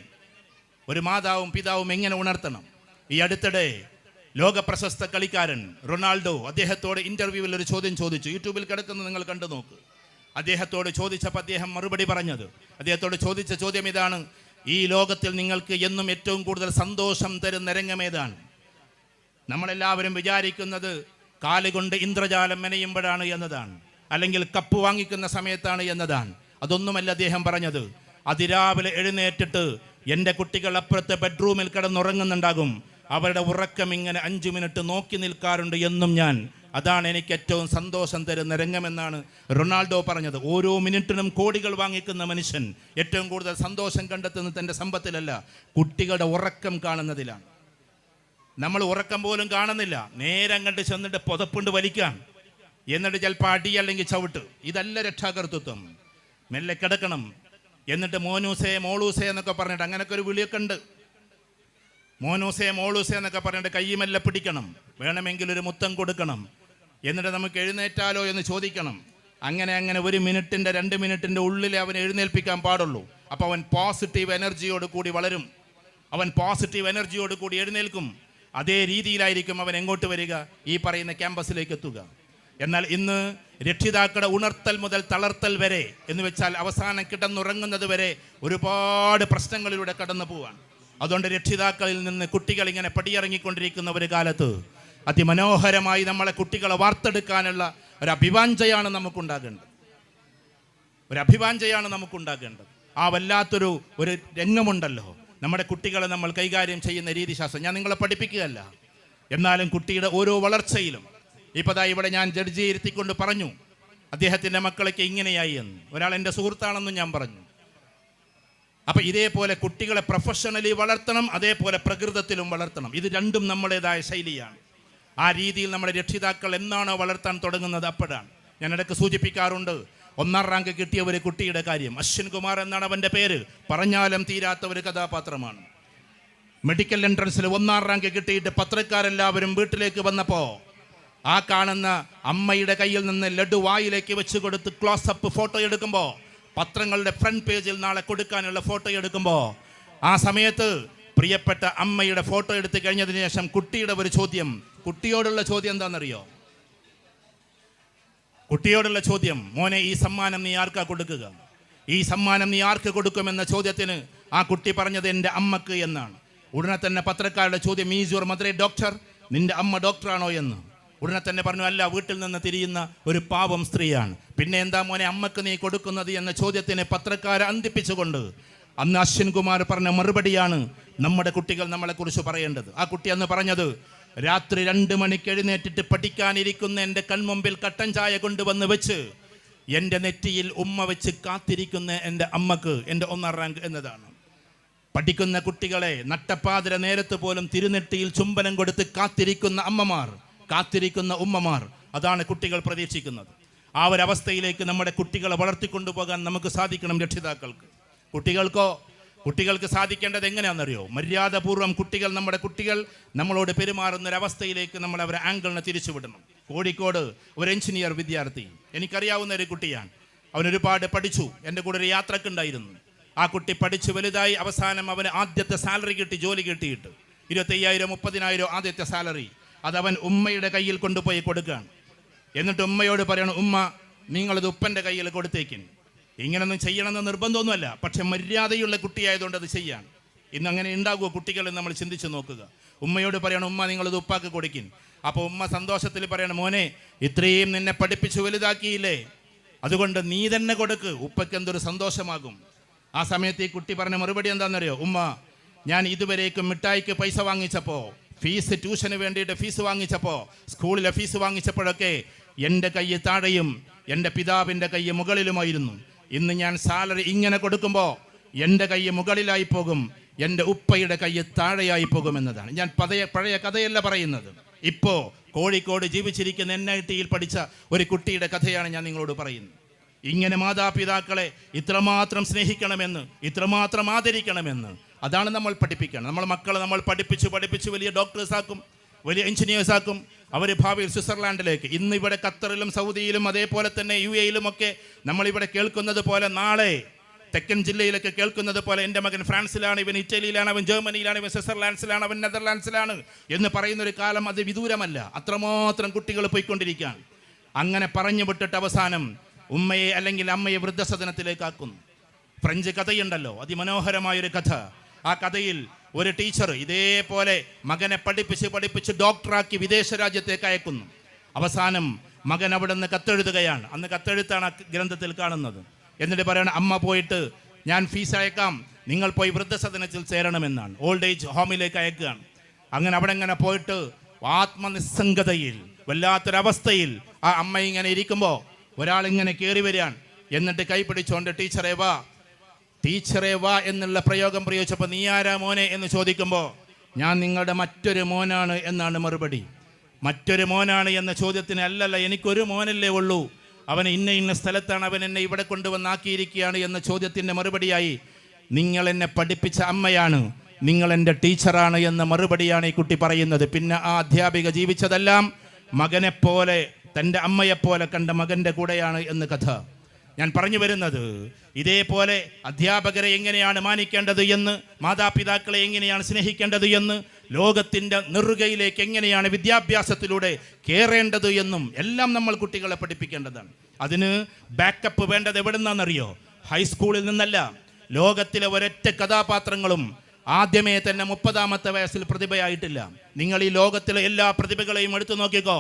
ഒരു മാതാവും പിതാവും എങ്ങനെ ഉണർത്തണം? ഈ അടുത്തിടെ ലോകപ്രശസ്ത കളിക്കാരൻ റൊണാൾഡോ അദ്ദേഹത്തോട് ഇൻ്റർവ്യൂവിൽ ഒരു ചോദ്യം ചോദിച്ചു. യൂട്യൂബിൽ കിടക്കുന്നത് നിങ്ങൾ കണ്ടു നോക്ക്. അദ്ദേഹത്തോട് ചോദിച്ചപ്പോൾ അദ്ദേഹം മറുപടി പറഞ്ഞത്, അദ്ദേഹത്തോട് ചോദിച്ച ചോദ്യം ഇതാണ്: ഈ ലോകത്തിൽ നിങ്ങൾക്ക് എന്നും ഏറ്റവും കൂടുതൽ സന്തോഷം തരുന്ന രംഗമേതാണ്? നമ്മളെല്ലാവരും വിചാരിക്കുന്നത് കാലുകൊണ്ട് ഇന്ദ്രജാലം മെനയുമ്പോഴാണ് എന്നതാണ്, അല്ലെങ്കിൽ കപ്പ് വാങ്ങിക്കുന്ന സമയത്താണ് എന്നതാണ്. അതൊന്നുമല്ല അദ്ദേഹം പറഞ്ഞത്. അതിരാവിലെ എഴുന്നേറ്റിട്ട് എൻ്റെ കുട്ടികൾ അപ്പുറത്തെ ബെഡ്റൂമിൽ കിടന്നുറങ്ങുന്നുണ്ടാകും, അവരുടെ ഉറക്കം ഇങ്ങനെ 5 മിനിറ്റ് നോക്കി നിൽക്കാറുണ്ട് എന്നും ഞാൻ. അതാണ് എനിക്ക് ഏറ്റവും സന്തോഷം തരുന്ന രംഗമെന്നാണ് റൊണാൾഡോ പറഞ്ഞത്. ഓരോ മിനിറ്റിനും കോടികൾ വാങ്ങിക്കുന്ന മനുഷ്യൻ ഏറ്റവും കൂടുതൽ സന്തോഷം കണ്ടെത്തുന്നത് തൻ്റെ സമ്പത്തിലല്ല, കുട്ടികളുടെ ഉറക്കം കാണുന്നതിലാണ്. നമ്മൾ ഉറക്കം പോലും കാണുന്നില്ല, നേരം കണ്ട് ചെന്നിട്ട് പുതപ്പുണ്ട് വലിക്കാൻ, എന്നിട്ട് ചിലപ്പോൾ അടി അല്ലെങ്കിൽ ചവിട്ട്. ഇതല്ല രക്ഷാകർത്തൃത്വം. മെല്ലെ കിടക്കണം, എന്നിട്ട് മോനൂസേ മോളൂസേ എന്നൊക്കെ പറഞ്ഞിട്ട് അങ്ങനെയൊക്കെ ഒരു വിളിയൊക്കെ ഉണ്ട്. മോനൂസേ മോളൂസേ എന്നൊക്കെ പറഞ്ഞിട്ട് കയ്യുമെല്ലെ പിടിക്കണം, വേണമെങ്കിൽ ഒരു മുത്തം കൊടുക്കണം, എന്നിട്ട് നമുക്ക് എഴുന്നേറ്റാലോ എന്ന് ചോദിക്കണം. അങ്ങനെ 1 മിനിറ്റിൻ്റെ 2 മിനിറ്റിൻ്റെ ഉള്ളിൽ അവൻ എഴുന്നേൽപ്പിക്കാൻ പാടുള്ളൂ. അപ്പോൾ അവൻ പോസിറ്റീവ് എനർജിയോട് കൂടി വളരും, അവൻ പോസിറ്റീവ് എനർജിയോട് കൂടി എഴുന്നേൽക്കും. അതേ രീതിയിലായിരിക്കും അവൻ എങ്ങോട്ട് വരിക? ഈ പറയുന്ന ക്യാമ്പസിലേക്ക് എത്തുക. എന്നാൽ ഇന്ന് രക്ഷിതാക്കളുടെ ഉണർത്തൽ മുതൽ തളർത്തൽ വരെ എന്ന് വെച്ചാൽ അവസാനം കിടന്നുറങ്ങുന്നത് വരെ ഒരുപാട് പ്രശ്നങ്ങളിലൂടെ കടന്നു പോവാൻ. അതുകൊണ്ട് രക്ഷിതാക്കളിൽ നിന്ന് കുട്ടികൾ ഇങ്ങനെ പടിയിറങ്ങിക്കൊണ്ടിരിക്കുന്ന ഒരു കാലത്ത് അതിമനോഹരമായി നമ്മളെ കുട്ടികളെ വാർത്തെടുക്കാനുള്ള ഒരു അഭിവാഞ്ചയാണ് നമുക്കുണ്ടാകേണ്ടത്. ആ വല്ലാത്തൊരു രംഗമുണ്ടല്ലോ, നമ്മുടെ കുട്ടികളെ നമ്മൾ കൈകാര്യം ചെയ്യുന്ന രീതിശാസ്ത്രം. ഞാൻ നിങ്ങളെ പഠിപ്പിക്കുകയല്ല, എന്നാലും കുട്ടിയുടെ ഓരോ വളർച്ചയിലും ഇപ്പോൾ ഇവിടെ ഞാൻ ജഡ്ജിയെ ഇരുത്തിക്കൊണ്ട് പറഞ്ഞു, അദ്ദേഹത്തിൻ്റെ മക്കളൊക്കെ ഇങ്ങനെയായി എന്ന്. ഒരാൾ എൻ്റെ സുഹൃത്താണെന്നും ഞാൻ പറഞ്ഞു. അപ്പം ഇതേപോലെ കുട്ടികളെ പ്രൊഫഷണലി വളർത്തണം, അതേപോലെ പ്രകൃതത്തിലും വളർത്തണം. ഇത് രണ്ടും നമ്മുടേതായ ശൈലിയാണ്. ആ രീതിയിൽ നമ്മുടെ രക്ഷിതാക്കൾ എന്നാണോ വളർത്താൻ തുടങ്ങുന്നത് അപ്പോഴാണ്. ഞാൻ ഇടയ്ക്ക് സൂചിപ്പിക്കാറുണ്ട്, 1ാം റാങ്ക് കിട്ടിയ ഒരു കുട്ടിയുടെ കാര്യം. അശ്വിൻ കുമാർ എന്നാണ് അവൻ്റെ പേര്. പറഞ്ഞാലും തീരാത്ത ഒരു കഥാപാത്രമാണ്. മെഡിക്കൽ എൻട്രൻസിൽ 1ാം റാങ്ക് കിട്ടിയിട്ട് പത്രക്കാരെല്ലാവരും വീട്ടിലേക്ക് വന്നപ്പോൾ ആ കാണുന്ന അമ്മയുടെ കയ്യിൽ നിന്ന് ലഡു വായിലേക്ക് വെച്ച് കൊടുത്ത് ക്ലോസപ്പ് ഫോട്ടോ എടുക്കുമ്പോൾ, പത്രങ്ങളുടെ ഫ്രണ്ട് പേജിൽ നാളെ കൊടുക്കാനുള്ള ഫോട്ടോ എടുക്കുമ്പോൾ, ആ സമയത്ത് പ്രിയപ്പെട്ട അമ്മയുടെ ഫോട്ടോ എടുത്തു കഴിഞ്ഞതിന് ശേഷം കുട്ടിയുടെ ഒരു ചോദ്യം, കുട്ടിയോടുള്ള ചോദ്യം എന്താണെന്നറിയോ? കുട്ടിയോടുള്ള ചോദ്യം, മോനെ ഈ സമ്മാനം നീ ആർക്കാ കൊടുക്കുക? ഈ സമ്മാനം നീ ആർക്ക് കൊടുക്കുമെന്ന ചോദ്യത്തിന് ആ കുട്ടി പറഞ്ഞത് എൻ്റെ അമ്മക്ക് എന്നാണ്. ഉടനെ തന്നെ പത്രക്കാരുടെ ചോദ്യം, is your mother A doctor? നിന്റെ അമ്മ ഡോക്ടറാണോ എന്ന്. ഉടനെ തന്നെ പറഞ്ഞു, അല്ല, വീട്ടിൽ നിന്ന് തിരിയുന്ന ഒരു പാവം സ്ത്രീയാണ്. പിന്നെ എന്താ മോനെ അമ്മക്ക് നീ കൊടുക്കുന്നത് എന്ന ചോദ്യത്തിന് പത്രക്കാരെ അന്തിപ്പിച്ചുകൊണ്ട് അന്ന് അശ്വിൻ കുമാർ പറഞ്ഞ മറുപടിയാണ് നമ്മുടെ കുട്ടികൾ നമ്മളെക്കുറിച്ച് പറയേണ്ടത്. ആ കുട്ടി അന്ന് പറഞ്ഞത്, രാത്രി 2 മണിക്ക് എഴുന്നേറ്റിട്ട് പഠിക്കാനിരിക്കുന്ന എൻ്റെ കൺമുമ്പിൽ കട്ടൻ ചായ കൊണ്ടുവന്ന് വെച്ച് എൻ്റെ നെറ്റിയിൽ ഉമ്മ വെച്ച് കാത്തിരിക്കുന്ന എൻ്റെ അമ്മക്ക് എൻ്റെ 1ാം റാങ്ക് എന്നതാണ്. പഠിക്കുന്ന കുട്ടികളെ നട്ടപ്പാതിര നേരത്ത് പോലും തിരുനെറ്റിയിൽ ചുംബനം കൊടുത്ത് കാത്തിരിക്കുന്ന അമ്മമാർ, കാത്തിരിക്കുന്ന ഉമ്മമാർ, അതാണ് കുട്ടികൾ പ്രതീക്ഷിക്കുന്നത്. ആ ഒരവസ്ഥയിലേക്ക് നമ്മുടെ കുട്ടികളെ വളർത്തിക്കൊണ്ടുപോകാൻ നമുക്ക് സാധിക്കണം രക്ഷിതാക്കൾക്ക്. കുട്ടികൾക്ക് സാധിക്കേണ്ടത് എങ്ങനെയാണെന്നറിയോ? മര്യാദപൂർവ്വം നമ്മുടെ കുട്ടികൾ നമ്മളോട് പെരുമാറുന്നൊരവസ്ഥയിലേക്ക് നമ്മൾ അവരെ ആംഗിളിനെ തിരിച്ചുവിടണം. കോഴിക്കോട് ഒരു എഞ്ചിനീയർ വിദ്യാർത്ഥി, എനിക്കറിയാവുന്ന ഒരു കുട്ടിയാണ്. അവനൊരുപാട് പഠിച്ചു, എൻ്റെ കൂടെ ഒരു യാത്രക്കുണ്ടായിരുന്നു. ആ കുട്ടി പഠിച്ചു വലുതായി, അവസാനം അവന് ആദ്യത്തെ സാലറി കിട്ടി, ജോലി കിട്ടിയിട്ട് 25,000 30,000 ആദ്യത്തെ സാലറി. അതവൻ ഉമ്മയുടെ കയ്യിൽ കൊണ്ടുപോയി കൊടുക്കുകയാണ്. എന്നിട്ട് ഉമ്മയോട് പറയണം, ഉമ്മ നിങ്ങളത് ഉപ്പൻ്റെ കയ്യിൽ കൊടുത്തേക്കിന്. ഇങ്ങനൊന്നും ചെയ്യണമെന്ന് നിർബന്ധമൊന്നുമല്ല, പക്ഷെ മര്യാദയുള്ള കുട്ടിയായതുകൊണ്ട് അത് ചെയ്യാൻ. ഇന്ന് അങ്ങനെ ഉണ്ടാകുമോ കുട്ടികളെ നമ്മൾ ചിന്തിച്ച് നോക്കുക. ഉമ്മയോട് പറയണം, ഉമ്മ നിങ്ങളത് ഉപ്പാക്ക് കൊടുക്കിൻ. അപ്പോൾ ഉമ്മ സന്തോഷത്തിൽ പറയണം, മോനെ ഇത്രയും നിന്നെ പഠിപ്പിച്ച് വലുതാക്കിയില്ലേ, അതുകൊണ്ട് നീ തന്നെ കൊടുക്ക്, ഉപ്പയ്ക്ക് എന്തൊരു സന്തോഷമാകും. ആ സമയത്ത് ഈ കുട്ടി പറഞ്ഞ മറുപടി എന്താണെന്നറിയോ? ഉമ്മ, ഞാൻ ഇതുവരേക്കും മിഠായിക്ക് പൈസ വാങ്ങിച്ചപ്പോൾ, ഫീസ് ട്യൂഷന് വേണ്ടിയിട്ട് ഫീസ് വാങ്ങിച്ചപ്പോൾ, സ്കൂളിലെ ഫീസ് വാങ്ങിച്ചപ്പോഴൊക്കെ എൻ്റെ കൈ താഴെയും എൻ്റെ പിതാവിൻ്റെ കൈ മുകളിലുമായിരുന്നു. ഇന്ന് ഞാൻ സാലറി ഇങ്ങനെ കൊടുക്കുമ്പോൾ എൻ്റെ കൈ മുകളിലായി പോകും. എൻ്റെ ഉപ്പയുടെ കൈ താഴെയായി പോകുമെന്നതാണ്. ഞാൻ പഴയ കഥയല്ല പറയുന്നത്. ഇപ്പോൾ കോഴിക്കോട് ജീവിച്ചിരിക്കുന്ന NITയിൽ പഠിച്ച ഒരു കുട്ടിയുടെ കഥയാണ് ഞാൻ നിങ്ങളോട് പറയുന്നത്. ഇങ്ങനെ മാതാപിതാക്കളെ ഇത്രമാത്രം സ്നേഹിക്കണമെന്ന്, ഇത്രമാത്രം ആദരിക്കണമെന്ന്, അതാണ് നമ്മൾ പഠിപ്പിക്കണം. നമ്മൾ മക്കളെ നമ്മൾ പഠിപ്പിച്ച് വലിയ ഡോക്ടേഴ്സാക്കും, വലിയ എഞ്ചിനീയേഴ്സാക്കും. അവർ ഭാവിയിൽ സ്വിറ്റ്സർലാൻഡിലേക്ക്, ഇന്ന് ഇവിടെ ഖത്തറിലും സൗദിയിലും അതേപോലെ തന്നെ UAEയിലുമൊക്കെ നമ്മളിവിടെ കേൾക്കുന്നത് പോലെ നാളെ തെക്കൻ ജില്ലയിലൊക്കെ കേൾക്കുന്നത് പോലെ എൻ്റെ മകൻ ഫ്രാൻസിലാണ്, ഇവൻ ഇറ്റലിയിലാണ്, അവൻ ജർമ്മനിയിലാണ്, ഇവൻ സ്വിറ്റ്സർലാൻഡ്സിലാണ്, അവൻ നെതർലാൻഡ്സിലാണ് എന്ന് പറയുന്നൊരു കാലം അത് വിദൂരമല്ല. അത്രമാത്രം കുട്ടികൾ പോയിക്കൊണ്ടിരിക്കുകയാണ്. അങ്ങനെ പറഞ്ഞു വിട്ടിട്ട് അവസാനം ഉമ്മയെ അല്ലെങ്കിൽ അമ്മയെ വൃദ്ധസദനത്തിലേക്കാക്കുന്നു. ഫ്രഞ്ച് കഥയുണ്ടല്ലോ, അതിമനോഹരമായൊരു കഥ. ആ കഥയിൽ ഒരു ടീച്ചർ ഇതേപോലെ മകനെ പഠിപ്പിച്ച് ഡോക്ടറാക്കി വിദേശ രാജ്യത്തേക്ക് അയക്കുന്നു. അവസാനം മകൻ അവിടെ നിന്ന് കത്തെഴുതുകയാണ്. അന്ന് കത്തെഴുത്താണ് ആ ഗ്രന്ഥത്തിൽ കാണുന്നത്. എന്നിട്ട് പറയണം, അമ്മ പോയിട്ട് ഞാൻ ഫീസ് അയക്കാം, നിങ്ങൾ പോയി വൃദ്ധസദനത്തിൽ ചേരണമെന്നാണ്. ഓൾഡ് ഏജ് ഹോമിലേക്ക് അയക്കുകയാണ്. അങ്ങനെ അവിടെ ഇങ്ങനെ പോയിട്ട് ആത്മനിസ്സംഗതയിൽ വല്ലാത്തൊരവസ്ഥയിൽ ആ അമ്മ ഇങ്ങനെ ഇരിക്കുമ്പോൾ ഒരാളിങ്ങനെ കയറി വരികയാണ്. എന്നിട്ട് കൈ പിടിച്ചുകൊണ്ട് ടീച്ചറേ വാ എന്നുള്ള പ്രയോഗം പ്രയോഗിച്ചപ്പോൾ നീ ആരാ മോനെ എന്ന് ചോദിക്കുമ്പോൾ ഞാൻ നിങ്ങളുടെ മറ്റൊരു മോനാണ് എന്നാണ് മറുപടി. മറ്റൊരു മോനാണ് എന്ന ചോദ്യത്തിന് അല്ലല്ല, എനിക്കൊരു മോനല്ലേ ഉള്ളൂ, അവൻ ഇന്ന സ്ഥലത്താണ്, അവൻ എന്നെ ഇവിടെ കൊണ്ടുവന്നാക്കിയിരിക്കുകയാണ് എന്ന ചോദ്യത്തിൻ്റെ മറുപടിയായി നിങ്ങൾ എന്നെ പഠിപ്പിച്ച അമ്മയാണ്, നിങ്ങൾ എൻ്റെ ടീച്ചറാണ് എന്ന മറുപടിയാണ് ഈ കുട്ടി പറയുന്നത്. പിന്നെ ആ അധ്യാപിക ജീവിച്ചതെല്ലാം മകനെപ്പോലെ, തൻ്റെ അമ്മയെപ്പോലെ കണ്ട മകൻ്റെ കൂടെയാണ് എന്ന് കഥ. ഞാൻ പറഞ്ഞു വരുന്നത്, ഇതേപോലെ അധ്യാപകരെ എങ്ങനെയാണ് മാനിക്കേണ്ടത് എന്ന്, മാതാപിതാക്കളെ എങ്ങനെയാണ് സ്നേഹിക്കേണ്ടത് എന്ന്, ലോകത്തിൻ്റെ നെറുകയിലേക്ക് എങ്ങനെയാണ് വിദ്യാഭ്യാസത്തിലൂടെ കയറേണ്ടത് എന്നും എല്ലാം നമ്മൾ കുട്ടികളെ പഠിപ്പിക്കേണ്ടതാണ്. അതിന് ബാക്കപ്പ് വേണ്ടത് എവിടെ നിന്നാണെന്നറിയോ? ഹൈസ്കൂളിൽ നിന്നല്ല. ലോകത്തിലെ ഒരൊറ്റ കഥാപാത്രങ്ങളും ആദ്യമേ തന്നെ 30ാമത്തെ വയസ്സിൽ പ്രതിഭയായിട്ടില്ല. നിങ്ങൾ ഈ ലോകത്തിലെ എല്ലാ പ്രതിഭകളെയും എടുത്തു നോക്കിക്കോ,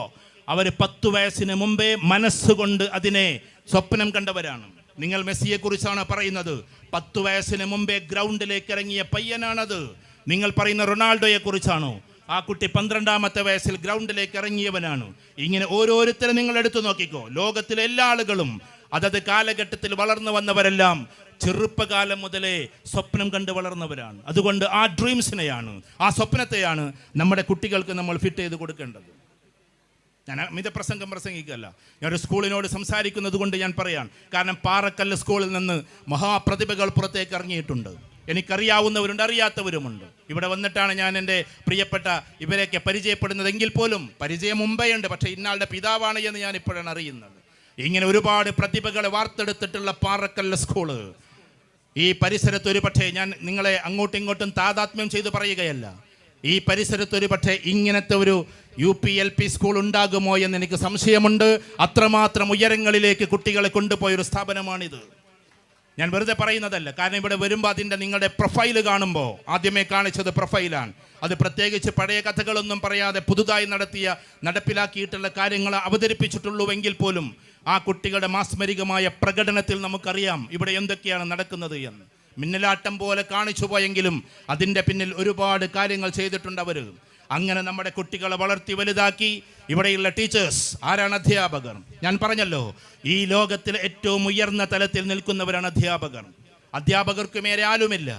അവർ 10 വയസ്സിന് മുമ്പേ മനസ്സുകൊണ്ട് അതിനെ സ്വപ്നം കണ്ടവരാണ്. നിങ്ങൾ മെസ്സിയെ കുറിച്ചാണ് പറയുന്നത്, 10 വയസ്സിന് മുമ്പേ ഗ്രൗണ്ടിലേക്ക് ഇറങ്ങിയ പയ്യനാണത്. നിങ്ങൾ പറയുന്ന റൊണാൾഡോയെ കുറിച്ചാണോ? ആ കുട്ടി 12ാമത്തെ വയസ്സിൽ ഗ്രൗണ്ടിലേക്ക് ഇറങ്ങിയവനാണ്. ഇങ്ങനെ ഓരോരുത്തരും നിങ്ങൾ എടുത്തു നോക്കിക്കോ. ലോകത്തിലെ എല്ലാ ആളുകളും അതത് കാലഘട്ടത്തിൽ വളർന്നു വന്നവരെല്ലാം ചെറുപ്പകാലം മുതലേ സ്വപ്നം കണ്ട് വളർന്നവരാണ്. അതുകൊണ്ട് ആ ഡ്രീംസിനെയാണ്, ആ സ്വപ്നത്തെയാണ് നമ്മുടെ കുട്ടികൾക്ക് നമ്മൾ ഫിറ്റ് ചെയ്ത് കൊടുക്കേണ്ടത്. ഞാൻ മിതപ്രസംഗം പ്രസംഗിക്കല്ല, ഞാനൊരു സ്കൂളിനോട് സംസാരിക്കുന്നത് കൊണ്ട് ഞാൻ പറയാം. കാരണം പാറക്കല്ല് സ്കൂളിൽ നിന്ന് മഹാപ്രതിഭകൾ പുറത്തേക്ക് ഇറങ്ങിയിട്ടുണ്ട്. എനിക്കറിയാവുന്നവരുണ്ട്, അറിയാത്തവരുമുണ്ട്. ഇവിടെ വന്നിട്ടാണ് ഞാൻ എൻ്റെ പ്രിയപ്പെട്ട ഇവരെയൊക്കെ പരിചയപ്പെടുന്നതെങ്കിൽ പോലും പരിചയം മുമ്പേ ഉണ്ട്, പക്ഷേ ഇന്നാളുടെ പിതാവാണ് എന്ന് ഞാൻ ഇപ്പോഴാണ് അറിയുന്നത്. ഇങ്ങനെ ഒരുപാട് പ്രതിഭകളെ വാർത്തെടുത്തിട്ടുള്ള പാറക്കല്ല് സ്കൂള് ഈ പരിസരത്ത് ഒരു പക്ഷേ, ഞാൻ നിങ്ങളെ അങ്ങോട്ടും ഇങ്ങോട്ടും താതാത്മ്യം ചെയ്ത് പറയുകയല്ല, ഈ പരിസരത്ത് ഒരു പക്ഷേ ഇങ്ങനത്തെ ഒരു UP-LP സ്കൂൾ ഉണ്ടാകുമോ എന്ന് എനിക്ക് സംശയമുണ്ട്. അത്രമാത്രം ഉയരങ്ങളിലേക്ക് കുട്ടികളെ കൊണ്ടുപോയൊരു സ്ഥാപനമാണിത്. ഞാൻ വെറുതെ പറയുന്നതല്ല. കാരണം ഇവിടെ വരുമ്പോൾ അതിൻ്റെ നിങ്ങളുടെ പ്രൊഫൈല് കാണുമ്പോൾ ആദ്യമേ കാണിച്ചത് പ്രൊഫൈലാണ്. അത് പ്രത്യേകിച്ച് പഴയ കഥകളൊന്നും പറയാതെ പുതുതായി നടപ്പിലാക്കിയിട്ടുള്ള കാര്യങ്ങൾ അവതരിപ്പിച്ചിട്ടുള്ളൂവെങ്കിൽ പോലും ആ കുട്ടികളുടെ മാസ്മരികമായ പ്രകടനത്തിൽ നമുക്കറിയാം ഇവിടെ എന്തൊക്കെയാണ് നടക്കുന്നത് എന്ന്. മിന്നലാട്ടം പോലെ കാണിച്ചു പോയെങ്കിലും അതിൻ്റെ പിന്നിൽ ഒരുപാട് കാര്യങ്ങൾ ചെയ്തിട്ടുണ്ട് അവർ. അങ്ങനെ നമ്മുടെ കുട്ടികളെ വളർത്തി വലുതാക്കി ഇവിടെയുള്ള ടീച്ചേഴ്സ് ആരാണ്? അധ്യാപകർ. ഞാൻ പറഞ്ഞല്ലോ, ഈ ലോകത്തിലെ ഏറ്റവും ഉയർന്ന തലത്തിൽ നിൽക്കുന്നവരാണ് അധ്യാപകർ. അധ്യാപകർക്ക് മേലെ ആരുമില്ല.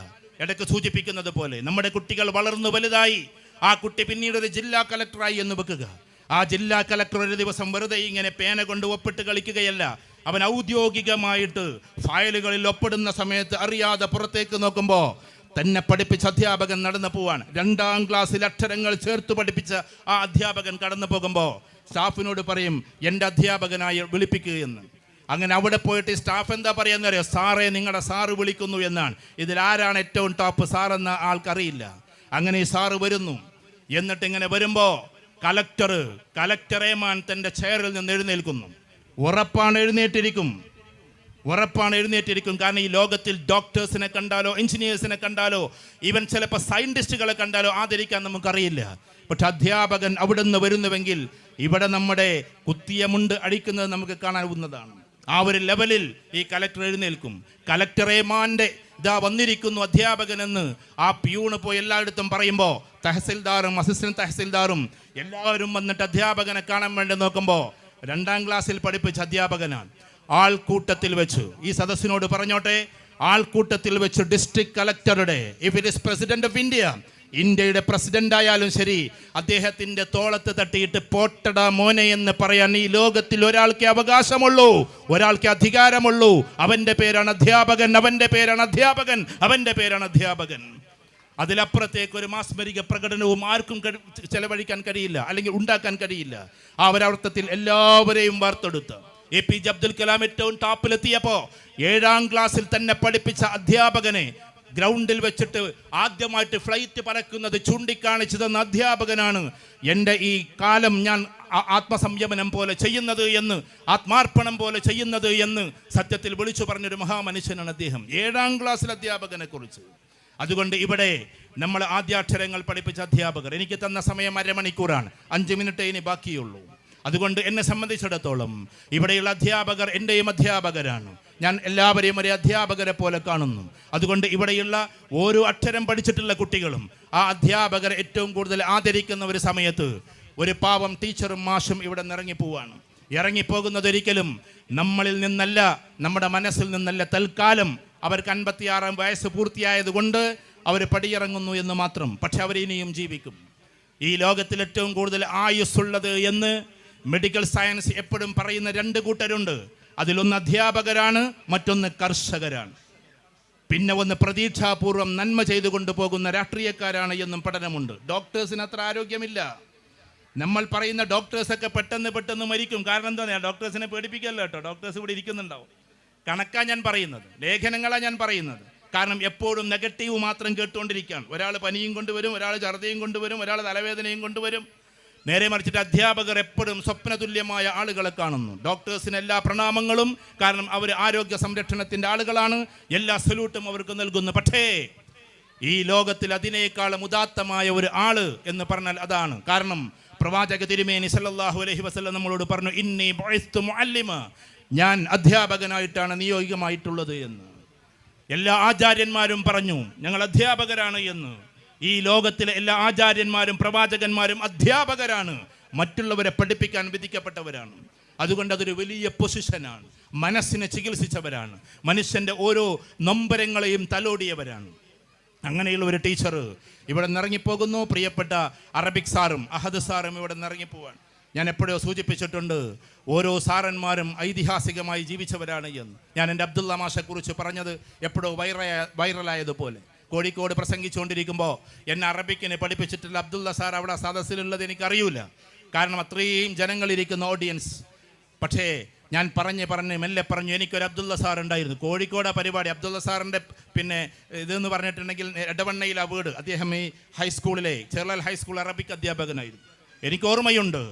ഇടയ്ക്ക് സൂചിപ്പിക്കുന്നത് പോലെ നമ്മുടെ കുട്ടികൾ വളർന്നു വലുതായി ആ കുട്ടി പിന്നീട് ഒരു ജില്ലാ കലക്ടറായി എന്ന് വെക്കുക. ആ ജില്ലാ കലക്ടർ ഒരു ദിവസം വെറുതെ ഇങ്ങനെ പേന കൊണ്ട് ഒപ്പിട്ട് കളിക്കുകയല്ല, അവൻ ഔദ്യോഗികമായിട്ട് ഫയലുകളിൽ ഒപ്പിടുന്ന സമയത്ത് അറിയാതെ പുറത്തേക്ക് നോക്കുമ്പോൾ തന്നെ പഠിപ്പിച്ച അധ്യാപകൻ നടന്നു പോവാണ്. 2ാം ക്ലാസ്സിൽ അക്ഷരങ്ങൾ ചേർത്ത് പഠിപ്പിച്ച ആ അധ്യാപകൻ കടന്നു പോകുമ്പോൾ സ്റ്റാഫിനോട് പറയും, എൻ്റെ അധ്യാപകനായി വിളിപ്പിക്കുകയെന്ന്. അങ്ങനെ അവിടെ പോയിട്ട് സ്റ്റാഫ് എന്താ പറയുന്നത് അറിയോ? സാറേ, നിങ്ങളുടെ സാറ് വിളിക്കുന്നു എന്നാണ്. ഇതിലാരാണ് ഏറ്റവും ടോപ്പ് സാറെന്ന ആൾക്കറിയില്ല. അങ്ങനെ ഈ സാറ് വരുന്നു. എന്നിട്ട് ഇങ്ങനെ വരുമ്പോൾ കലക്ടറേമാൻ തൻ്റെ ചെയറിൽ നിന്ന് എഴുന്നേൽക്കുന്നു. ഉറപ്പാണ് എഴുന്നേറ്റിരിക്കും. കാരണം ഈ ലോകത്തിൽ ഡോക്ടേഴ്സിനെ കണ്ടാലോ എഞ്ചിനീയേഴ്സിനെ കണ്ടാലോ ഈവൻ ചിലപ്പോൾ സയൻറ്റിസ്റ്റുകളെ കണ്ടാലോ ആദരിക്കാൻ നമുക്കറിയില്ല. പക്ഷെ അധ്യാപകൻ അവിടെ നിന്ന് വരുന്നുവെങ്കിൽ ഇവിടെ നമ്മുടെ കുത്തിയ മുണ്ട് അടിക്കുന്നത് നമുക്ക് കാണാവുന്നതാണ്. ആ ഒരു ലെവലിൽ ഈ കലക്ടർ എഴുന്നേൽക്കും. കലക്ടറേമാൻ്റെ ഇതാ വന്നിരിക്കുന്നു അധ്യാപകനെന്ന് ആ പ്യൂണ് പോയി എല്ലായിടത്തും പറയുമ്പോൾ തഹസിൽദാറും അസിസ്റ്റന്റ് തഹസിൽദാറും എല്ലാവരും വന്നിട്ട് അധ്യാപകനെ കാണാൻ വേണ്ടി നോക്കുമ്പോൾ 2ാം ക്ലാസ്സിൽ പഠിപ്പിച്ച അധ്യാപകനാണ്. ആൾക്കൂട്ടത്തിൽ വെച്ച് ഈ സദസ്സിനോട് പറഞ്ഞോട്ടെ, ആൾക്കൂട്ടത്തിൽ വെച്ച് ഡിസ്ട്രിക്ട് കളക്ടറുടെ, if it is president of India, ഇന്ത്യയുടെ പ്രസിഡന്റ് ആയാലും ശരി, അദ്ദേഹത്തിന്റെ തോളത്ത് തട്ടിയിട്ട് പോട്ടട മോനെ എന്ന് പറയാൻ ഈ ലോകത്തിൽ ഒരാൾക്ക് അവകാശമുള്ളൂ, ഒരാൾക്ക് അധികാരമുള്ളൂ. അവന്റെ പേരാണ് അധ്യാപകൻ, അവന്റെ പേരാണ് അധ്യാപകൻ, അവന്റെ പേരാണ് അധ്യാപകൻ. അതിലപ്പുറത്തേക്ക് ഒരു മാസ്മരിക പ്രകടനവും ആർക്കും ചെലവഴിക്കാൻ കഴിയില്ല, അല്ലെങ്കിൽ ഉണ്ടാക്കാൻ കഴിയില്ല. ആ ഒരർത്ഥത്തിൽ എല്ലാവരെയും വാർത്തെടുത്ത് APJ അബ്ദുൽ കലാം ഏറ്റവും ടോപ്പിലെത്തിയപ്പോൾ 7ാം ക്ലാസ്സിൽ തന്നെ പഠിപ്പിച്ച അധ്യാപകനെ ഗ്രൗണ്ടിൽ വെച്ചിട്ട് ആദ്യമായിട്ട് ഫ്ലൈറ്റ് പറക്കുന്നത് ചൂണ്ടിക്കാണിച്ചു തന്ന അധ്യാപകനാണ് എൻ്റെ ഈ കാലം ഞാൻ ആത്മസംയമനം പോലെ ചെയ്യുന്നത് എന്ന്, ആത്മാർപ്പണം പോലെ ചെയ്യുന്നത് എന്ന് സത്യത്തിൽ വിളിച്ചു പറഞ്ഞൊരു മഹാമനുഷ്യനാണ് അദ്ദേഹം. 7ാം ക്ലാസ്സിൽ അധ്യാപകനെ കുറിച്ച്. അതുകൊണ്ട് ഇവിടെ നമ്മൾ ആദ്യാക്ഷരങ്ങൾ പഠിപ്പിച്ച അധ്യാപകർ. എനിക്ക് തന്ന സമയം അരമണിക്കൂറാണ്, 5 മിനിറ്റേ ഇനി ബാക്കിയുള്ളൂ. അതുകൊണ്ട് എന്നെ സംബന്ധിച്ചിടത്തോളം ഇവിടെയുള്ള അധ്യാപകർ എൻ്റെയും അധ്യാപകരാണ്. ഞാൻ എല്ലാവരെയും ഒരു അധ്യാപകരെ പോലെ കാണുന്നു. അതുകൊണ്ട് ഇവിടെയുള്ള ഓരോ അക്ഷരം പഠിച്ചിട്ടുള്ള കുട്ടികളും ആ അധ്യാപകരെ ഏറ്റവും കൂടുതൽ ആദരിക്കുന്ന ഒരു സമയത്ത് ഒരു പാവം ടീച്ചറും മാഷും ഇവിടെ നിന്ന് ഇറങ്ങിപ്പോവാണ്. ഇറങ്ങിപ്പോകുന്നത് ഒരിക്കലും നമ്മളിൽ നിന്നല്ല, നമ്മുടെ മനസ്സിൽ നിന്നല്ല. തൽക്കാലം അവർക്ക് 56 വയസ്സ് പൂർത്തിയായത് കൊണ്ട് അവർ പടിയിറങ്ങുന്നു എന്ന് മാത്രം. പക്ഷെ അവർ ഇനിയും ജീവിക്കും. ഈ ലോകത്തിൽ ഏറ്റവും കൂടുതൽ ആയുസ്സുള്ളത് എന്ന് മെഡിക്കൽ സയൻസ് എപ്പോഴും പറയുന്ന 2 കൂട്ടരുണ്ട്. അതിലൊന്ന് അധ്യാപകരാണ്, മറ്റൊന്ന് കർഷകരാണ്. പിന്നെ ഒന്ന് പ്രതീക്ഷാപൂർവം നന്മ ചെയ്തുകൊണ്ട് പോകുന്ന രാഷ്ട്രീയക്കാരാണ് എന്നും പഠനമുണ്ട്. ഡോക്ടേഴ്സിന് അത്ര ആരോഗ്യമില്ല. നമ്മൾ പറയുന്ന ഡോക്ടേഴ്സൊക്കെ പെട്ടെന്ന് മരിക്കും. കാരണം എന്താ, ഡോക്ടേഴ്സിനെ പേടിപ്പിക്കല്ലോ കേട്ടോ. ഡോക്ടേഴ്സ് ഇവിടെ ഇരിക്കുന്നുണ്ടാവും. കണക്കാണ് ഞാൻ പറയുന്നത്, ലേഖനങ്ങളാണ് ഞാൻ പറയുന്നത്. കാരണം എപ്പോഴും നെഗറ്റീവ് മാത്രം കേട്ടുകൊണ്ടിരിക്കുകയാണ്. ഒരാൾ പനിയും കൊണ്ടുവരും, ഒരാൾ ഛർദിയും കൊണ്ടുവരും, ഒരാൾ തലവേദനയും കൊണ്ടുവരും. നേരെ മറിച്ചിട്ട് അധ്യാപകർ എപ്പോഴും സ്വപ്നതുല്യമായ ആളുകളെ കാണുന്നു. ഡോക്ടേഴ്സിന് എല്ലാ പ്രണാമങ്ങളും, കാരണം അവർ ആരോഗ്യ സംരക്ഷണത്തിൻ്റെ ആളുകളാണ്. എല്ലാ സല്യൂട്ടും അവർക്ക് നൽകുന്നു. പക്ഷേ ഈ ലോകത്തിൽ അതിനേക്കാളും ഉദാത്തമായ ഒരു ആള് എന്ന് പറഞ്ഞാൽ അതാണ്. കാരണം പ്രവാചക തിരുമേനി സല്ലല്ലാഹു അലൈഹി വസല്ലം നമ്മളോട് പറഞ്ഞു, ഇന്നി ബുഇസ്തു മുഅല്ലിമ, ഞാൻ അധ്യാപകനായിട്ടാണ് നിയോഗികമായിട്ടുള്ളത് എന്ന്. എല്ലാ ആചാര്യന്മാരും പറഞ്ഞു ഞങ്ങൾ അധ്യാപകരാണ് എന്ന്. ഈ ലോകത്തിലെ എല്ലാ ആചാര്യന്മാരും പ്രവാചകന്മാരും അധ്യാപകരാണ്, മറ്റുള്ളവരെ പഠിപ്പിക്കാൻ വിധിക്കപ്പെട്ടവരാണ്. അതുകൊണ്ട് അതൊരു വലിയ പൊസിഷനാണ്. മനസ്സിനെ ചികിത്സിച്ചവരാണ്, മനുഷ്യൻ്റെ ഓരോ നൊമ്പരങ്ങളെയും തലോടിയവരാണ്. അങ്ങനെയുള്ള ഒരു ടീച്ചർ ഇവിടെ നിറങ്ങിപ്പോകുന്നു. പ്രിയപ്പെട്ട അറബിക് സാറും അഹദ് സാറും ഇവിടെ നിറങ്ങിപ്പോവാണ്. ഞാൻ എപ്പോഴോ സൂചിപ്പിച്ചിട്ടുണ്ട്, ഓരോ സാറന്മാരും ഐതിഹാസികമായി ജീവിച്ചവരാണ് എന്ന്. ഞാൻ എൻ്റെ അബ്ദുള്ള മാഷെക്കുറിച്ച് പറഞ്ഞത് എപ്പോഴോ വൈറലായതുപോലെ. കോഴിക്കോട് പ്രസംഗിച്ചുകൊണ്ടിരിക്കുമ്പോൾ എന്നെ അറബിക്കിനെ പഠിപ്പിച്ചിട്ടുള്ള അബ്ദുള്ള സാർ അവിടെ സദസ്സിലുള്ളത് എനിക്കറിയില്ല. കാരണം അത്രയും ജനങ്ങളിരിക്കുന്ന ഓഡിയൻസ്. പക്ഷേ ഞാൻ പറഞ്ഞ് മെല്ലെ പറഞ്ഞു, എനിക്കൊരു അബ്ദുള്ള സാർ ഉണ്ടായിരുന്നു. കോഴിക്കോട് പരിപാടി. അബ്ദുള്ള സാറിൻ്റെ പിന്നെ ഇതെന്ന് പറഞ്ഞിട്ടുണ്ടെങ്കിൽ എടവണ്ണയിലെ വീട്. അദ്ദേഹം ഈ ഹൈസ്കൂളിലെ ചെറുലാൽ ഹൈസ്കൂൾ അറബിക് അധ്യാപകനായിരുന്നു. എനിക്ക് ഓർമ്മയുണ്ട്,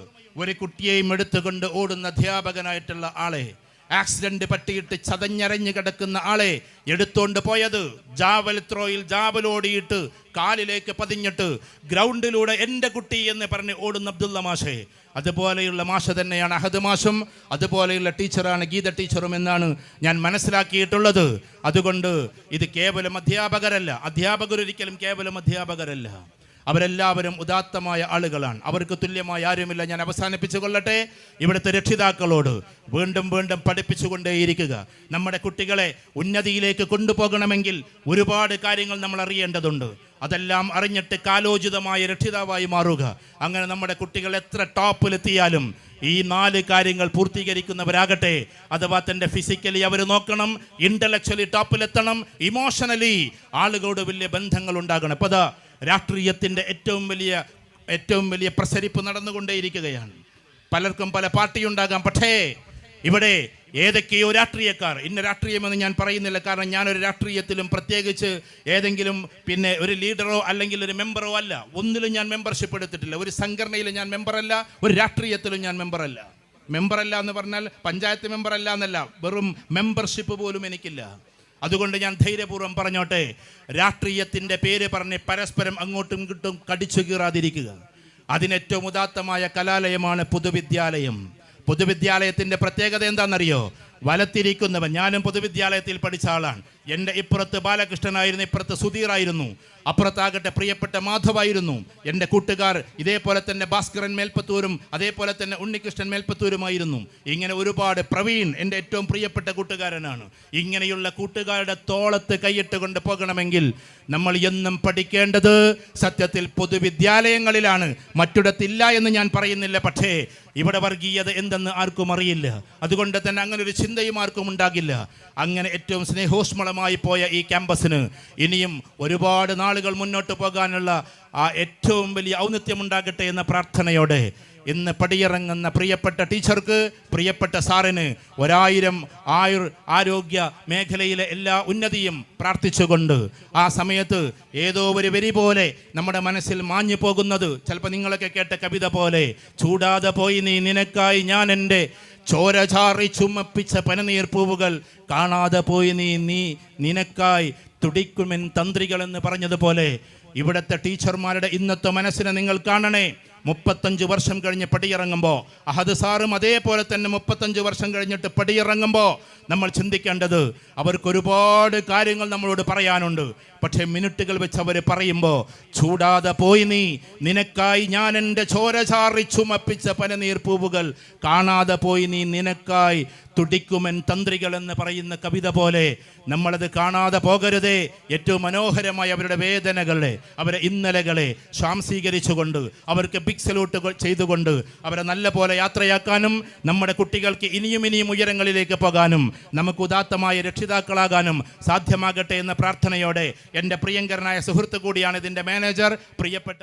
ഒരു കുട്ടിയെയും എടുത്തുകൊണ്ട് ഓടുന്ന അധ്യാപകനായിട്ടുള്ള ആളെ, ആക്സിഡന്റ് പറ്റിയിട്ട് ചതഞ്ഞരഞ്ഞ് കിടക്കുന്ന ആളെ എടുത്തുകൊണ്ട് പോയത് ജാവൽ ത്രോയിൽ ജാവലോടിയിട്ട് കാലിലേക്ക് പതിഞ്ഞിട്ട് ഗ്രൗണ്ടിലൂടെ എൻ്റെ കുട്ടി എന്ന് പറഞ്ഞ് ഓടുന്ന അബ്ദുള്ള മാഷെ. അതുപോലെയുള്ള മാഷ തന്നെയാണ് അഹദ് മാഷും, അതുപോലെയുള്ള ടീച്ചറാണ് ഗീത ടീച്ചറും എന്നാണ് ഞാൻ മനസ്സിലാക്കിയിട്ടുള്ളത്. അതുകൊണ്ട് ഇത് കേവലം അധ്യാപകരല്ല, അധ്യാപകരൊരിക്കലും കേവലം അധ്യാപകരല്ല. അവരെല്ലാവരും ഉദാത്തമായ ആളുകളാണ്. അവർക്ക് തുല്യമായ ആരുമില്ല. ഞാൻ അവസാനിപ്പിച്ചു കൊള്ളട്ടെ. ഇവിടുത്തെ രക്ഷിതാക്കളോട് വീണ്ടും വീണ്ടും പഠിപ്പിച്ചുകൊണ്ടേയിരിക്കുക. നമ്മുടെ കുട്ടികളെ ഉന്നതിയിലേക്ക് കൊണ്ടുപോകണമെങ്കിൽ ഒരുപാട് കാര്യങ്ങൾ നമ്മൾ അറിയേണ്ടതുണ്ട്. അതെല്ലാം അറിഞ്ഞിട്ട് കാലോചിതമായ രക്ഷിതാവായി മാറുക. അങ്ങനെ നമ്മുടെ കുട്ടികൾ എത്ര ടോപ്പിലെത്തിയാലും ഈ 4 കാര്യങ്ങൾ പൂർത്തീകരിക്കുന്നവരാകട്ടെ. അഥവാ തൻ്റെ ഫിസിക്കലി അവർ നോക്കണം, ഇൻ്റലക്ച്വലി ടോപ്പിലെത്തണം, ഇമോഷണലി ആളുകളോട് വലിയ ബന്ധങ്ങൾ ഉണ്ടാകണം. അപ്പോൾ അതാ രാഷ്ട്രീയത്തിൻ്റെ ഏറ്റവും വലിയ പ്രസരിപ്പ് നടന്നുകൊണ്ടേയിരിക്കുകയാണ്. പലർക്കും പല പാർട്ടിയുണ്ടാകാം. പക്ഷേ ഇവിടെ ഏതൊക്കെയോ രാഷ്ട്രീയക്കാർ, ഇന്ന രാഷ്ട്രീയമെന്ന് ഞാൻ പറയുന്നില്ല. കാരണം ഞാനൊരു രാഷ്ട്രീയത്തിലും പ്രത്യേകിച്ച് ഏതെങ്കിലും പിന്നെ ഒരു ലീഡറോ അല്ലെങ്കിൽ ഒരു മെമ്പറോ അല്ല. ഒന്നിലും ഞാൻ മെമ്പർഷിപ്പ് എടുത്തിട്ടില്ല. ഒരു സംഘടനയിലും ഞാൻ മെമ്പറല്ല, ഒരു രാഷ്ട്രീയത്തിലും ഞാൻ മെമ്പറല്ല. മെമ്പറല്ല എന്ന് പറഞ്ഞാൽ പഞ്ചായത്ത് മെമ്പറല്ല എന്നല്ല, വെറും മെമ്പർഷിപ്പ് പോലും എനിക്കില്ല. അതുകൊണ്ട് ഞാൻ ധൈര്യപൂർവ്വം പറഞ്ഞോട്ടെ, രാഷ്ട്രീയത്തിൻ്റെ പേര് പറഞ്ഞ് പരസ്പരം അങ്ങോട്ടും ഇങ്ങോട്ടും കടിച്ചു കീറാതിരിക്കുക. അതിനേറ്റവും ഉദാത്തമായ കലാലയമാണ് പൊതുവിദ്യാലയം. പൊതുവിദ്യാലയത്തിൻ്റെ പ്രത്യേകത എന്താണെന്നറിയോ? വലത്തിരിക്കുന്നവൻ, ഞാനും പൊതുവിദ്യാലയത്തിൽ പഠിച്ച ആളാണ്, എൻ്റെ ഇപ്പുറത്ത് ബാലകൃഷ്ണനായിരുന്നു, ഇപ്പുറത്ത് സുധീറായിരുന്നു, അപ്പുറത്താകട്ടെ പ്രിയപ്പെട്ട മാധവായിരുന്നു. എൻ്റെ കൂട്ടുകാർ ഇതേപോലെ തന്നെ ഭാസ്കരൻ മേൽപ്പത്തൂരും അതേപോലെ തന്നെ ഉണ്ണികൃഷ്ണൻ മേൽപ്പത്തൂരുമായിരുന്നു. ഇങ്ങനെ ഒരുപാട്, പ്രവീൺ എൻ്റെ ഏറ്റവും പ്രിയപ്പെട്ട കൂട്ടുകാരനാണ്. ഇങ്ങനെയുള്ള കൂട്ടുകാരുടെ തോളത്ത് കൈയിട്ട് കൊണ്ട് പോകണമെങ്കിൽ നമ്മൾ എന്നും പഠിക്കേണ്ടത് സത്യത്തിൽ പൊതുവിദ്യാലയങ്ങളിലാണ്. മറ്റിടത്തില്ല എന്ന് ഞാൻ പറയുന്നില്ല, പക്ഷേ ഇവിടെ വർഗീയത എന്തെന്ന് ആർക്കും അറിയില്ല. അതുകൊണ്ട് തന്നെ അങ്ങനെ ഒരു ചിന്തയും ആർക്കും ഉണ്ടാകില്ല. അങ്ങനെ ഏറ്റവും സ്നേഹോഷ്മളമായി പോയ ഈ ക്യാമ്പസിന് ഇനിയും ഒരുപാട് നാളുകൾ മുന്നോട്ട് പോകാനുള്ള ആ ഏറ്റവും വലിയ ഔന്നത്യമുണ്ടാകട്ടെ എന്ന പ്രാർത്ഥനയോടെ ഇന്ന് പടിയിറങ്ങുന്ന പ്രിയപ്പെട്ട ടീച്ചർക്ക്, പ്രിയപ്പെട്ട സാറിന് 1000 ആരോഗ്യ മേഖലയിലെ എല്ലാ ഉന്നതിയും പ്രാർത്ഥിച്ചുകൊണ്ട് ആ സമയത്ത് ഏതോ ഒരു വരി പോലെ നമ്മുടെ മനസ്സിൽ മാഞ്ഞു പോകുന്നത് ചിലപ്പോൾ നിങ്ങളൊക്കെ കേട്ട കവിത പോലെ, ചൂടാതെ പോയി നീ നിനക്കായി ഞാൻ എൻ്റെ ചോര ചാറി ചുമപ്പിച്ച പനനീർ പൂവുകൾ, കാണാതെ പോയി നീ നിനക്കായി തുടിക്കുമെൻ തന്ത്രികൾ എന്ന് പറഞ്ഞതുപോലെ ഇവിടുത്തെ ടീച്ചർമാരുടെ ഇന്നത്തെ മനസ്സിനെ നിങ്ങൾ കാണണേ. 35 വർഷം കഴിഞ്ഞ് പടിയിറങ്ങുമ്പോൾ, അഹദ് സാറും അതേപോലെ തന്നെ 35 വർഷം കഴിഞ്ഞിട്ട് പടിയിറങ്ങുമ്പോൾ നമ്മൾ ചിന്തിക്കേണ്ടത് അവർക്ക് ഒരുപാട് കാര്യങ്ങൾ നമ്മളോട് പറയാനുണ്ട്. പക്ഷേ മിനിറ്റുകൾ വെച്ച് അവർ പറയുമ്പോൾ, ചൂടാതെ പോയി നീ നിനക്കായി ഞാൻ എൻ്റെ ചോര ചാറി ചുമപ്പിച്ച പനനീർ പൂവുകൾ, കാണാതെ പോയി നീ നിനക്കായി തുടിക്കുമെൻ തന്ത്രികൾ എന്ന് പറയുന്ന കവിത പോലെ നമ്മളത് കാണാതെ പോകരുതേ. ഏറ്റവും മനോഹരമായ അവരുടെ വേദനകളെ, അവരെ ഇന്നലകളെ സ്വാംശീകരിച്ചുകൊണ്ട് അവർക്ക് ബിഗ് സല്യൂട്ട് ചെയ്തുകൊണ്ട് അവരെ നല്ല പോലെ യാത്രയാക്കാനും നമ്മുടെ കുട്ടികൾക്ക് ഇനിയും ഉയരങ്ങളിലേക്ക് പോകാനും നമുക്ക് ഉദാത്തമായ രക്ഷിതാക്കളാകാനും സാധ്യമാകട്ടെ എന്ന പ്രാർത്ഥനയോടെ എൻ്റെ പ്രിയങ്കരനായ സുഹൃത്ത് കൂടിയാണ് ഇതിൻ്റെ മാനേജർ, പ്രിയപ്പെട്ട